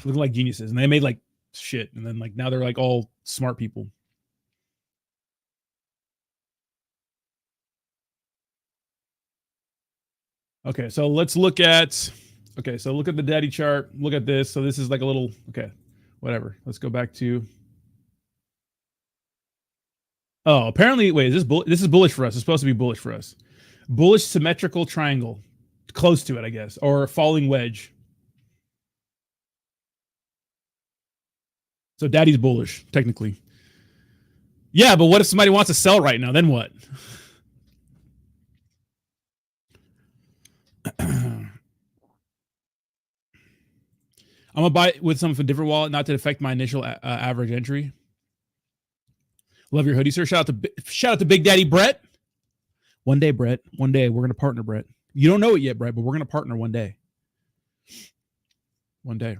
and they made like shit. And then like now they're like all smart people. Okay, so let's look at, look at the daddy chart. Look at this. So this is like a little, okay, whatever. Let's go back to, oh, apparently, wait, this is bullish for us. It's supposed to be bullish for us. Bullish symmetrical triangle. Close to it, I guess. Or falling wedge. So daddy's bullish, technically. Yeah, but what if somebody wants to sell right now? Then what? I'm gonna buy it with some from a different wallet, not to affect my initial average entry. Love your hoodie, sir. Shout out to Big Daddy Brett. One day, Brett. One day we're gonna partner, Brett. You don't know it yet, Brett, but we're gonna partner one day. One day.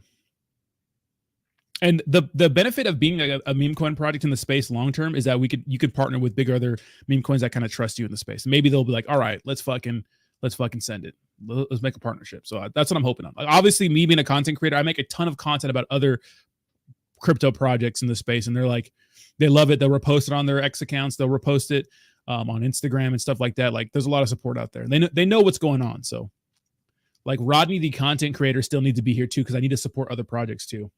And the benefit of being a meme coin project in the space long term is that you could partner with big other meme coins that kind of trust you in the space. And maybe they'll be like, all right, let's fucking send it. Let's make a partnership. So that's what I'm hoping on. Like, obviously, me being a content creator, I make a ton of content about other crypto projects in the space, and they're like, they love it. They'll repost it on their X accounts. They'll repost it on Instagram and stuff like that. Like, there's a lot of support out there. They know what's going on. So, like, Rodney, the content creator, still needs to be here too, because I need to support other projects too.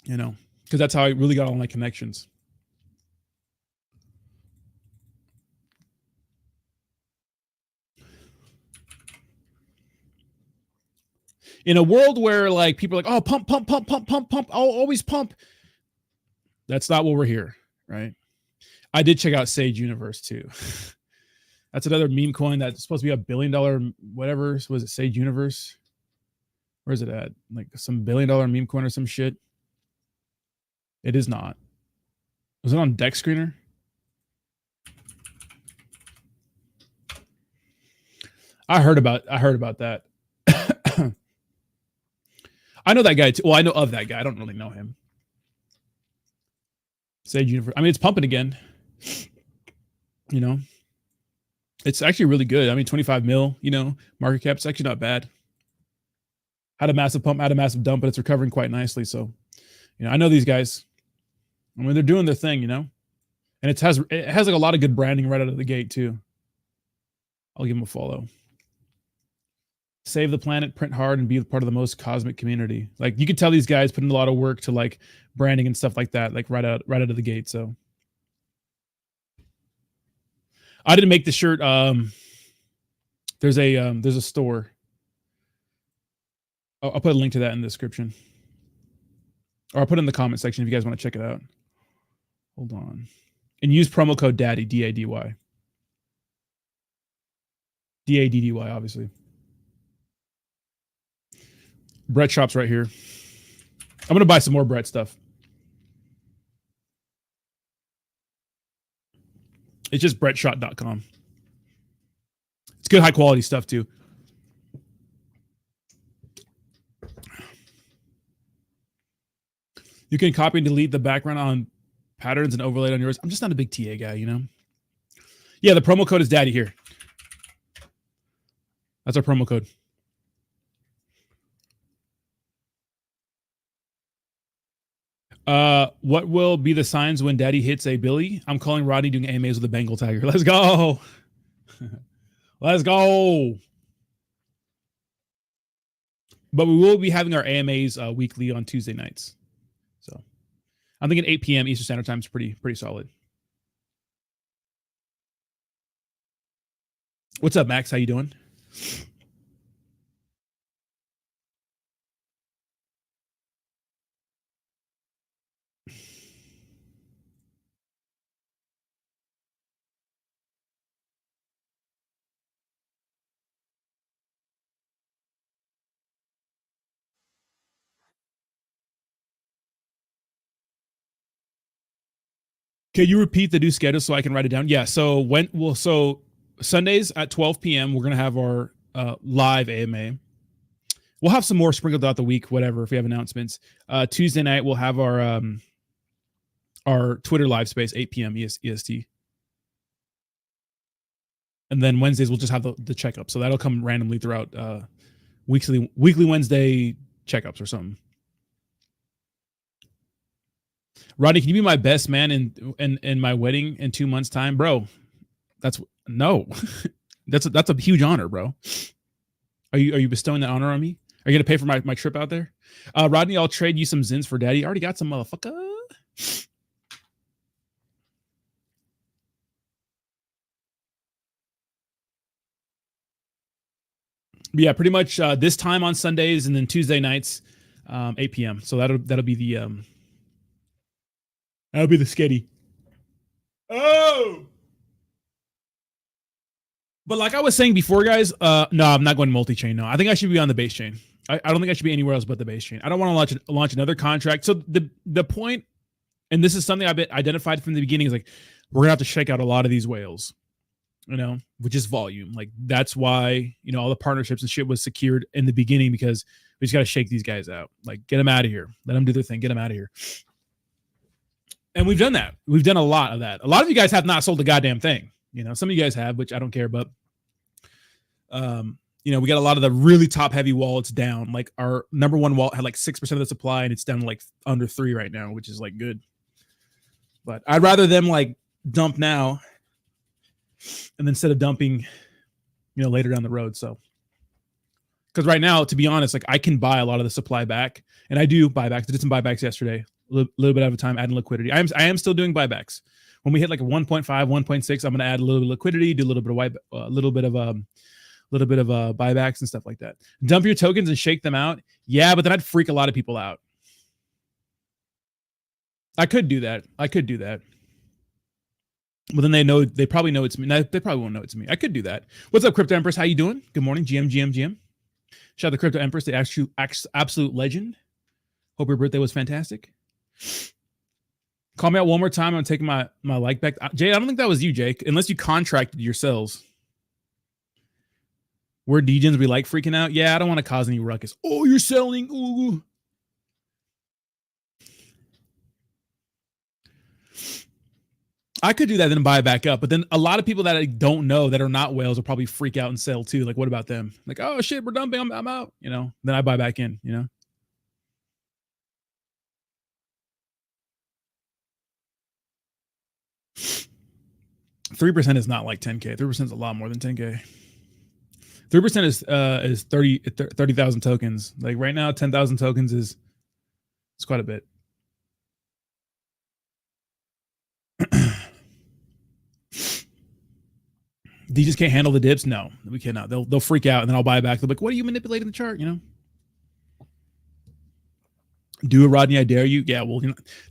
You know, because that's how I really got all my connections. In a world where like people are like, oh, pump, always pump. That's not what we're here, right? I did check out Sage Universe too. That's another meme coin that's supposed to be $1 billion, whatever. Was it Sage Universe? Where's it at? Like some $1 billion meme coin or some shit. It is not. Was it on Dex Screener? I heard about that. I know that guy too. Well, I know of that guy. I don't really know him. Sage Universe. I mean, it's pumping again. You know, it's actually really good. I mean, 25 mil, you know, market cap. It's actually not bad. Had a massive pump, had a massive dump, but it's recovering quite nicely. So, you know, I know these guys. I mean, they're doing their thing, you know, and it has like a lot of good branding right out of the gate too. I'll give them a follow. Save the planet, print hard, and be part of the most cosmic community. Like, you could tell these guys put in a lot of work to like branding and stuff like that, like right out of the gate. So I didn't make the shirt. There's a store. I'll put a link to that in the description, or I'll put it in the comment section if you guys want to check it out. Hold on, and use promo code DADDY, DADY, DADDY, obviously. Brett shop's right here. I'm going to buy some more Brett stuff. It's just brettshot.com. It's good high quality stuff too. You can copy and delete the background on patterns and overlay it on yours. I'm just not a big TA guy, you know? Yeah, the promo code is DADDY here. That's our promo code. What will be the signs when Daddy hits a Billy? I'm calling Rodney doing AMAs with a Bengal tiger. Let's go. Let's go. But we will be having our AMAs weekly on Tuesday nights. So I'm thinking 8 p.m. Eastern Standard Time is pretty solid. What's up, Max? How you doing? Can you repeat the new schedule so I can write it down? Yeah. So so Sundays at 12 p.m. we're gonna have our live AMA. We'll have some more sprinkled throughout the week, whatever, if we have announcements. Tuesday night we'll have our Twitter live space, 8 p.m. EST. And then Wednesdays we'll just have the checkup. So that'll come randomly throughout weekly Wednesday checkups or something. Rodney, can you be my best man in my wedding in 2 months' time, bro? That's a huge honor, bro. Are you bestowing that honor on me? Are you gonna pay for my trip out there? Rodney, I'll trade you some Zins for Daddy. I already got some, motherfucker. Yeah, pretty much this time on Sundays and then Tuesday nights. 8 p.m. So that'll be the sketty. Oh. But like I was saying before, guys, no, I'm not going multi-chain. No, I think I should be on the base chain. I don't think I should be anywhere else but the base chain. I don't want to launch another contract. So the point, and this is something I've been identified from the beginning, is like we're gonna have to shake out a lot of these whales, with just volume. Like that's why all the partnerships and shit was secured in the beginning, because we just got to shake these guys out. Like get them out of here, let them do their thing, get them out of here. And we've done that. We've done a lot of that. A lot of you guys have not sold a goddamn thing. Some of you guys have, which I don't care about. We got a lot of the really top heavy wallets down. Like our number one wallet had like 6% of the supply, and it's down to like under 3 right now, which is like good. But I'd rather them like dump now, and then instead of dumping, later down the road. So, because right now, to be honest, like I can buy a lot of the supply back, and I do buybacks. I did some buybacks yesterday, a little bit at a time, adding liquidity. I am still doing buybacks. When we hit like a 1.5, 1.6, I'm going to add a little bit of liquidity, do a little bit of buybacks and stuff like that. Dump your tokens and shake them out. Yeah, but then I'd freak a lot of people out. I could do that. But then they probably know it's me. No, they probably won't know it's me. I could do that. What's up, Crypto Empress? How you doing? Good morning, GM. Shout out to Crypto Empress, the absolute legend. Hope your birthday was fantastic. Call me out one more time. I'm taking my like back. Jay, I don't think that was you, Jake, unless you contracted yourselves. We're degens, we like freaking out. Yeah, I don't want to cause any ruckus. Oh, you're selling. Ooh. I could do that, then buy it back up. But then a lot of people that I don't know that are not whales will probably freak out and sell too. Like, what about them? Like, oh shit, we're dumping. I'm out. Then I buy back in. 3% is not like 10K. 3% is a lot more than 10K. 3% is 30,000 tokens. Like right now, 10,000 tokens is quite a bit. They just can't handle the dips. No, we cannot. They'll freak out, and then I'll buy back. They'll be like, "What are you manipulating the chart?" Do it, Rodney. I dare you. Yeah, well,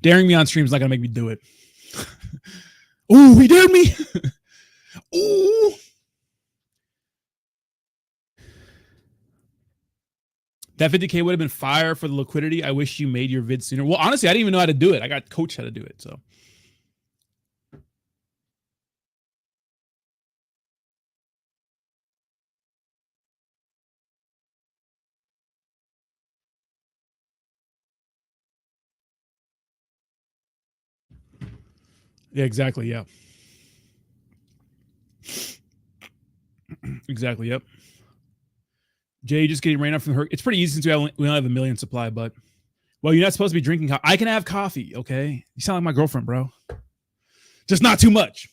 daring me on stream is not gonna make me do it. Ooh, he dared me. Ooh. That 50K would have been fire for the liquidity. I wish you made your vid sooner. Well, honestly, I didn't even know how to do it. I got coached how to do it. So. Yeah, exactly. Yeah. Exactly. Yep. Jay, just getting rain up from the hurricane. It's pretty easy since we only have 1 million supply, but well, you're not supposed to be drinking coffee. I can have coffee, okay? You sound like my girlfriend, bro. Just not too much.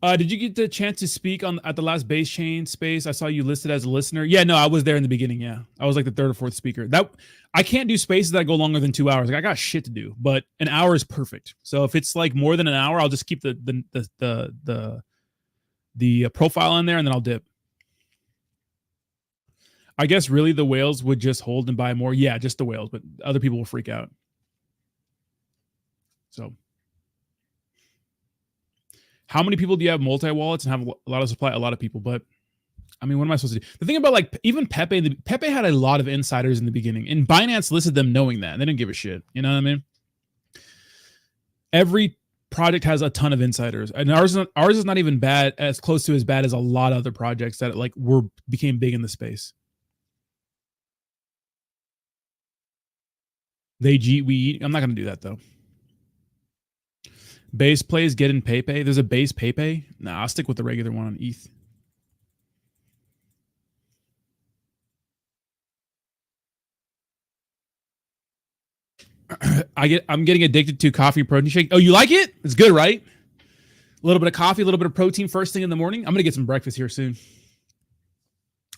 Did you get the chance to speak at the last base chain space? I saw you listed as a listener. Yeah, no, I was there in the beginning. Yeah, I was like the 3rd or 4th speaker. I can't do spaces that go longer than 2 hours. Like I got shit to do, but an hour is perfect. So if it's like more than an hour, I'll just keep the profile in there, and then I'll dip. I guess really the whales would just hold and buy more. Yeah, just the whales, but other people will freak out. So. How many people do you have multi-wallets and have a lot of supply? A lot of people, but I mean, what am I supposed to do? The thing about like even Pepe had a lot of insiders in the beginning, and Binance listed them knowing that. They didn't give a shit. You know what I mean? Every project has a ton of insiders, and ours is not even as close to as bad as a lot of other projects that like became big in the space. We eat. I'm not going to do that though. Base plays get in Pepe. There's a base Pepe. Nah, I'll stick with the regular one on ETH. I'm getting addicted to coffee protein shake. Oh, you like it? It's good, right? A little bit of coffee, a little bit of protein first thing in the morning. I'm gonna get some breakfast here soon.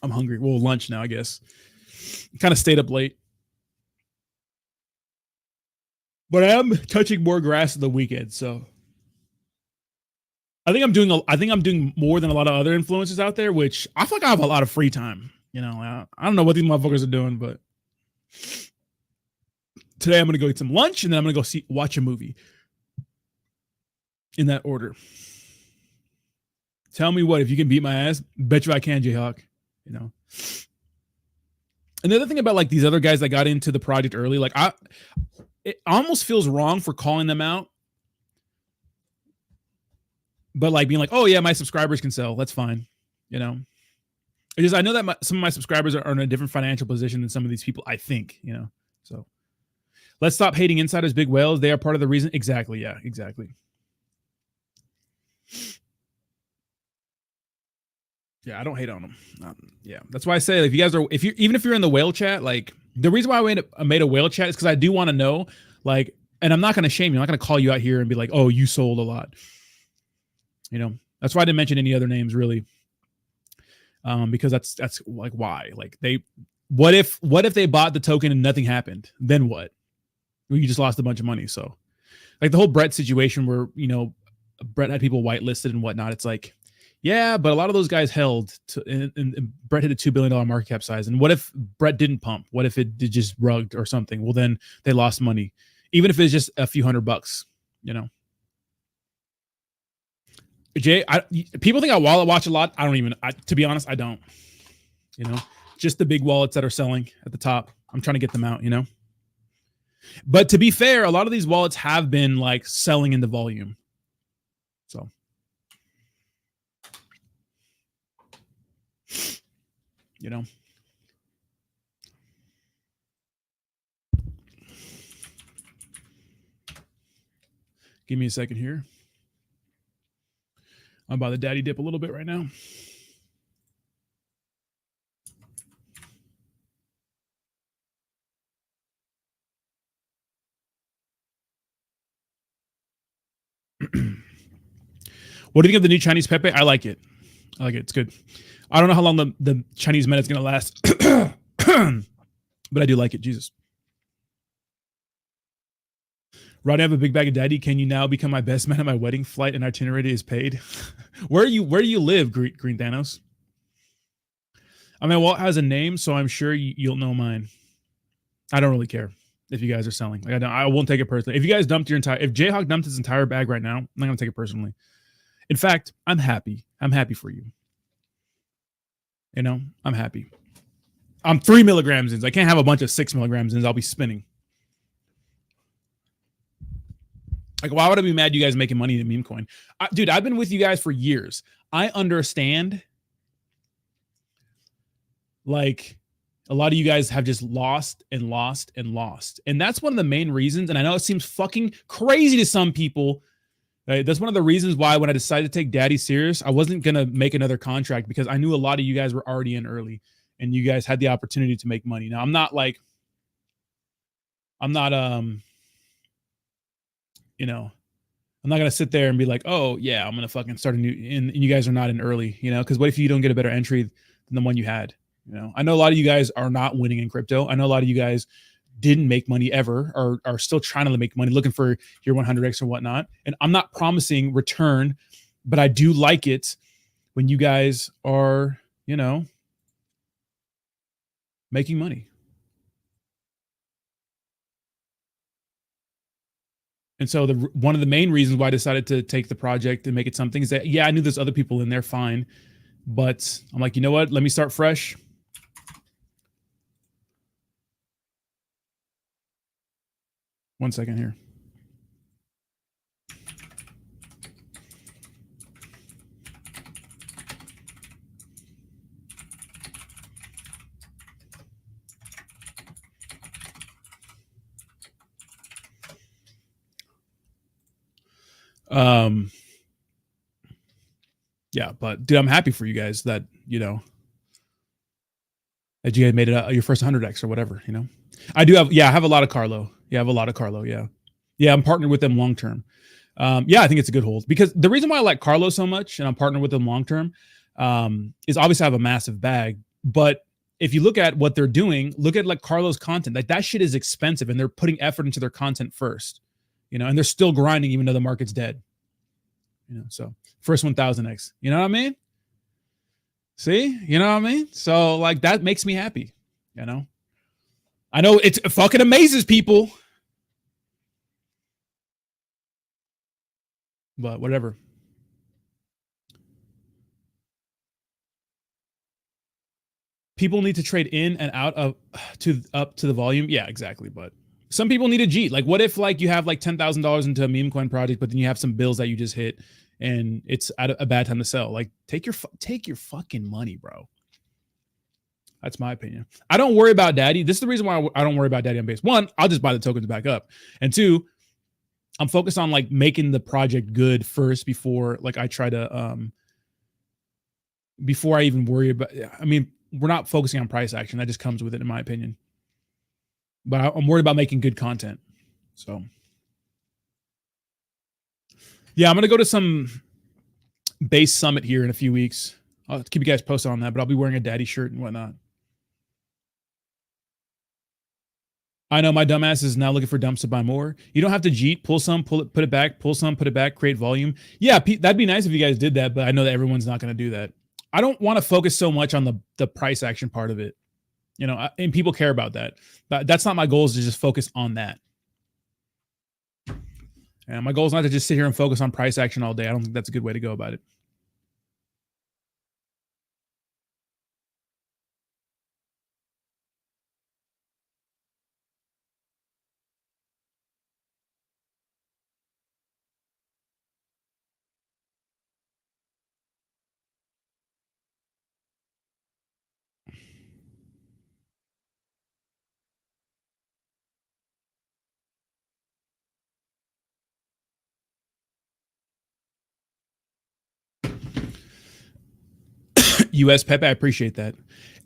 I'm hungry. Well, lunch now, I guess. Kind of stayed up late. But I am touching more grass on the weekend, so I think I'm doing more than a lot of other influencers out there, which I feel like I have a lot of free time. I don't know what these motherfuckers are doing, but today I'm going to go eat some lunch and then I'm going to go watch a movie in that order. Tell me what, if you can beat my ass, bet you I can, Jayhawk. And the other thing about like these other guys that got into the project early, like it almost feels wrong for calling them out. But like being like, oh yeah, my subscribers can sell. That's fine. It's just, I know that some of my subscribers are in a different financial position than some of these people, I think, so let's stop hating insiders, big whales. They are part of the reason. Exactly. Yeah, exactly. Yeah, I don't hate on them. Yeah, that's why I say, like, even if you're in the whale chat, like the reason why I made a whale chat is because I do want to know, like, and I'm not going to shame you. I'm not going to call you out here and be like, oh, you sold a lot. That's why I didn't mention any other names really. Because that's like, why? Like what if they bought the token and nothing happened? Then what? Well, you just lost a bunch of money. So like the whole Brett situation where, Brett had people whitelisted and whatnot. It's like, yeah, but a lot of those guys held and Brett hit a $2 billion market cap size. And what if Brett didn't pump? What if it did just rugged or something? Well, then they lost money, even if it's just a few $100, Jay, people think I wallet watch a lot. I don't even, to be honest, I don't, just the big wallets that are selling at the top. I'm trying to get them out, but to be fair, a lot of these wallets have been like selling into volume. So, give me a second here. I'm about to daddy dip a little bit right now. What do you think of the new Chinese Pepe? I like it. It's good. I don't know how long the Chinese meta is going to last, but I do like it. Jesus. Rodney, I have a big bag of daddy. Can you now become my best man at my wedding? Flight and itinerary is paid. Where do you live, Green Thanos? I mean, Walt has a name, so I'm sure you'll know mine. I don't really care if you guys are selling. Like I won't take it personally. If you guys dumped if Jayhawk dumped his entire bag right now, I'm not gonna take it personally. In fact, I'm happy. I'm happy for you. I'm happy. I'm 3 milligrams in. I can't have a bunch of 6 milligrams in. I'll be spinning. Like, why would I be mad you guys making money in meme coin? Dude, I've been with you guys for years. I understand. Like, a lot of you guys have just lost and lost and lost. And that's one of the main reasons. And I know it seems fucking crazy to some people. Right? That's one of the reasons why when I decided to take daddy serious, I wasn't going to make another contract because I knew a lot of you guys were already in early and you guys had the opportunity to make money. Now, I'm not I'm not going to sit there and be like, oh yeah, I'm going to fucking start a new, and you guys are not in early, because what if you don't get a better entry than the one you had? I know a lot of you guys are not winning in crypto. I know a lot of you guys didn't make money ever, or are still trying to make money, looking for your 100x or whatnot. And I'm not promising return, but I do like it when you guys are, making money. And so one of the main reasons why I decided to take the project and make it something is that, yeah, I knew there's other people in there, fine. But I'm like, you know what? Let me start fresh. One second here. Yeah, but dude, I'm happy for you guys that, that you guys made it your first 100x or whatever, I do have, I have a lot of Carlo. Yeah, I have a lot of Carlo. Yeah. Yeah, I'm partnered with them long term. Yeah, I think it's a good hold because the reason why I like Carlo so much and I'm partnered with them long term is obviously I have a massive bag, but if you look at what they're doing, look at like Carlo's content, like that shit is expensive and they're putting effort into their content first, and they're still grinding even though the market's dead. So first 1000x, you know what I mean? See, you know what I mean? So like that makes me happy, you know? I know it fucking amazes people, but whatever. People need to trade in and out of to up to the volume. Yeah, exactly. But some people need a G. Like, what if like you have like $10,000 into a meme coin project, but then you have some bills that you just hit, and it's at a bad time to sell? Like, take your fucking money, bro. That's my opinion. I don't worry about daddy. This is the reason why I don't worry about daddy on base. One, I'll just buy the tokens back up, and two, I'm focused on like making the project good first before like I try to before I even worry about. I mean, we're not focusing on price action. That just comes with it, in my opinion. But I'm worried about making good content. So, yeah, I'm gonna go to some base summit here in a few weeks. I'll keep you guys posted on that. But I'll be wearing a daddy shirt and whatnot. I know my dumbass is now looking for dumps to buy more. You don't have to jeet, pull some, pull it, put it back, pull some, put it back, create volume. Yeah, that'd be nice if you guys did that, but I know that everyone's not going to do that. I don't want to focus so much on the price action part of it, you know, and people care about that. But that's not my goal, is to just focus on that. And my goal is not to just sit here and focus on price action all day. I don't think that's a good way to go about it. US Pepe, I appreciate that.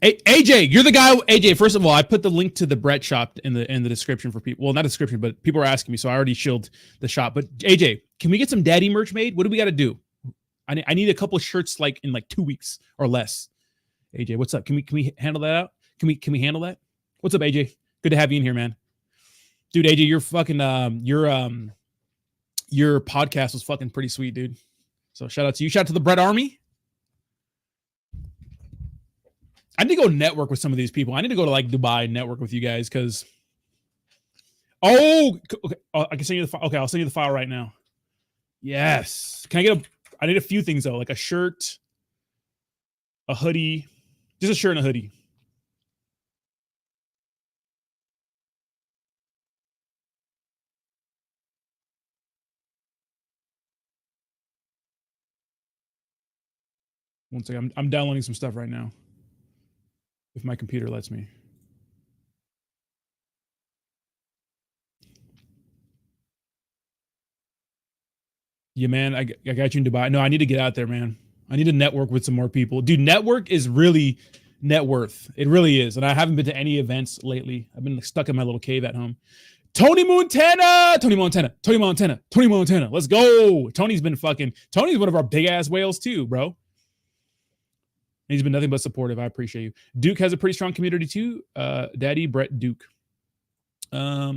AJ, you're the guy. AJ, first of all, I put the link to the Brett shop in the description for people. Well, not a description, but people are asking me, so I already shilled the shop. But AJ, can we get some daddy merch made? What do we got to do? I need a couple of shirts like in like 2 weeks or less. AJ, what's up? Can we handle that out? Can we handle that? What's up, AJ? Good to have you in here, man. Dude, AJ, you're fucking your podcast was fucking pretty sweet, dude. So shout out to you. Shout out to the Brett Army. I need to go network with some of these people. I need to go to like Dubai and network with you guys because. Oh, okay. I can send you the file. Okay, I'll send you the file right now. Yes. Can I get I need a few things though, like a shirt, a hoodie, just a shirt and a hoodie. One second. I'm downloading some stuff right now. If my computer lets me. Yeah, man, I got you in Dubai. No, I need to get out there, man. I need to network with some more people. Dude, network is really net worth. It really is. And I haven't been to any events lately. I've been stuck in my little cave at home. Tony Montana. Let's go. Tony's one of our big ass whales too, bro. He's been nothing but supportive. I appreciate you. Duke has a pretty strong community too. Daddy Brett Duke. Yeah,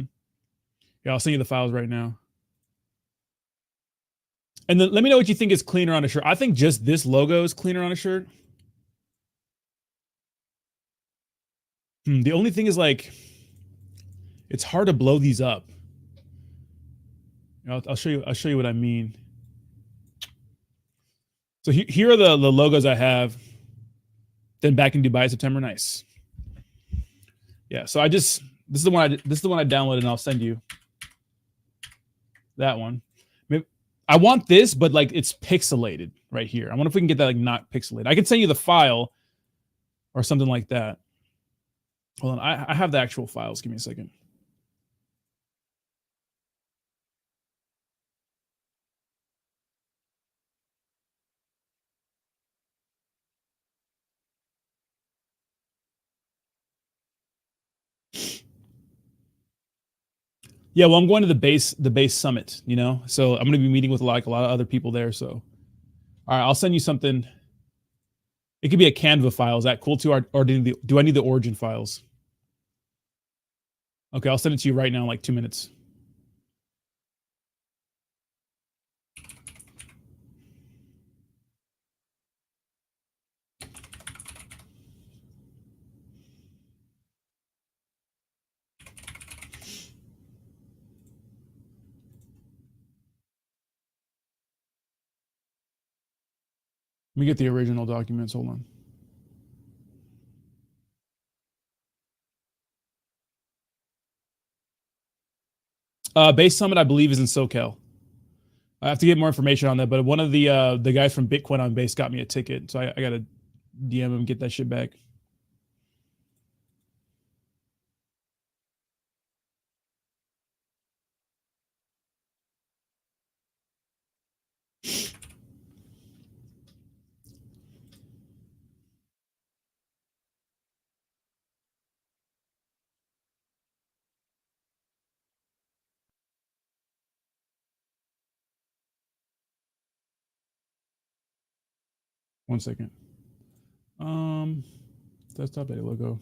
I'll send you the files right now. And then let me know what you think is cleaner on a shirt. I think just this logo is cleaner on a shirt. The only thing is like, it's hard to blow these up. I'll show you. I'll show you what I mean. So here are the logos I have. Then back in Dubai, September. Nice. Yeah. So this is the one I downloaded, and I'll send you that one. Maybe, I want this, but like it's pixelated right here. I wonder if we can get that like not pixelated. I could send you the file or something like that. Hold on. I have the actual files. Give me a second. Yeah, well, I'm going to the base summit, you know, so I'm going to be meeting with like a lot of other people there. So, all right, I'll send you something. It could be a Canva file. Is that cool too? Or do I need the origin files? Okay, I'll send it to you right now in like 2 minutes. Let me get the original documents. Hold on. Base Summit, I believe, is in SoCal. I have to get more information on that, but one of the guys from Bitcoin on Base got me a ticket, so I got to DM him and get that shit back. One second. Desktop data logo.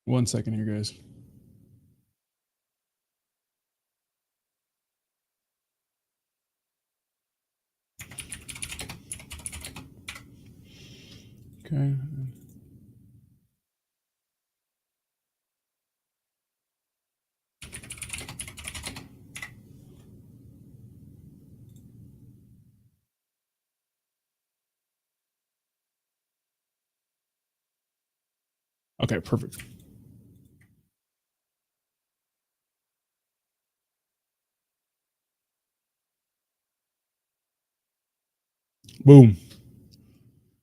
One second here, guys. Okay. Okay, perfect. Boom.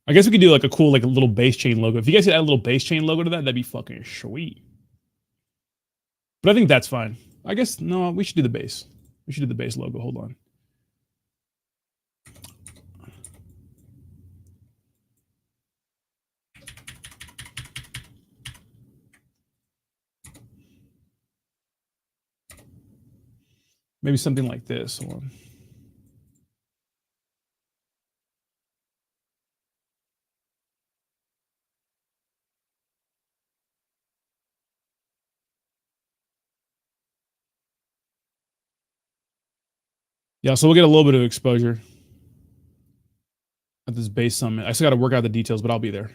I guess we could do like a cool, like a little base chain logo. If you guys could add a little base chain logo to that, that'd be fucking sweet. But I think that's fine. I guess, no, we should do the base. We should do the base logo. Hold on. Maybe something like this. Hold on. Yeah, so we'll get a little bit of exposure at this base summit. I still got to work out the details, but I'll be there.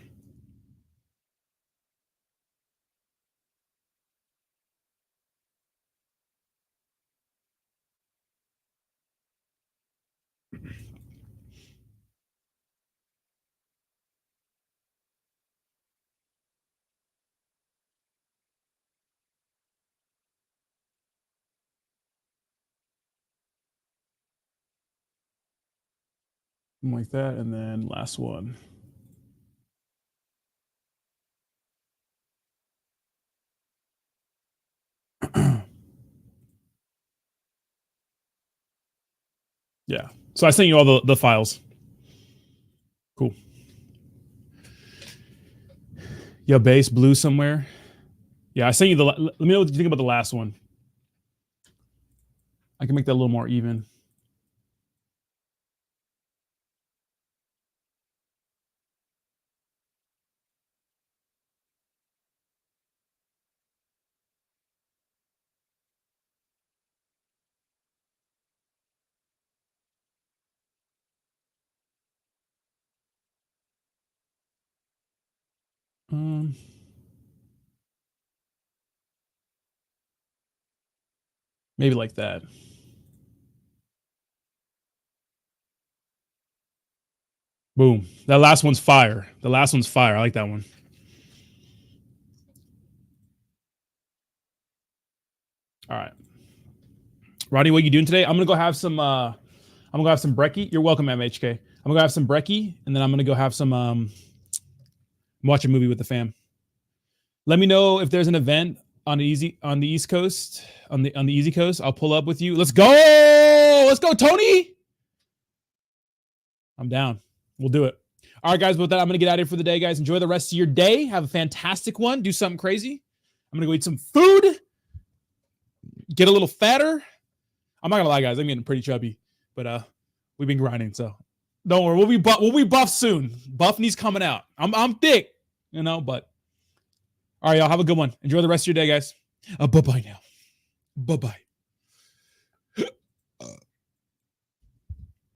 Like that, and then last one. Yeah. So I sent you all the files. Cool. Yeah, base blue somewhere. Yeah, I sent you the. Let me know what you think about the last one. I can make that a little more even. Maybe like that. Boom. That last one's fire. The last one's fire. I like that one. All right. Rodney, what are you doing today? I'm gonna go have some brekkie. You're welcome, MHK. I'm gonna go have some brekkie, and then I'm gonna go have some watch a movie with the fam. Let me know if there's an event on the East Coast, on the Easy Coast. I'll pull up with you. Let's go! Let's go, Tony! I'm down. We'll do it. All right, guys, with that, I'm gonna get out of here for the day, guys. Enjoy the rest of your day. Have a fantastic one. Do something crazy. I'm gonna go eat some food, get a little fatter. I'm not gonna lie, guys. I'm getting pretty chubby, but we've been grinding, so don't worry. We'll be buff soon. Buffney's coming out. I'm thick, but all right, y'all have a good one. Enjoy the rest of your day, guys. Bye-bye now. Bye-bye.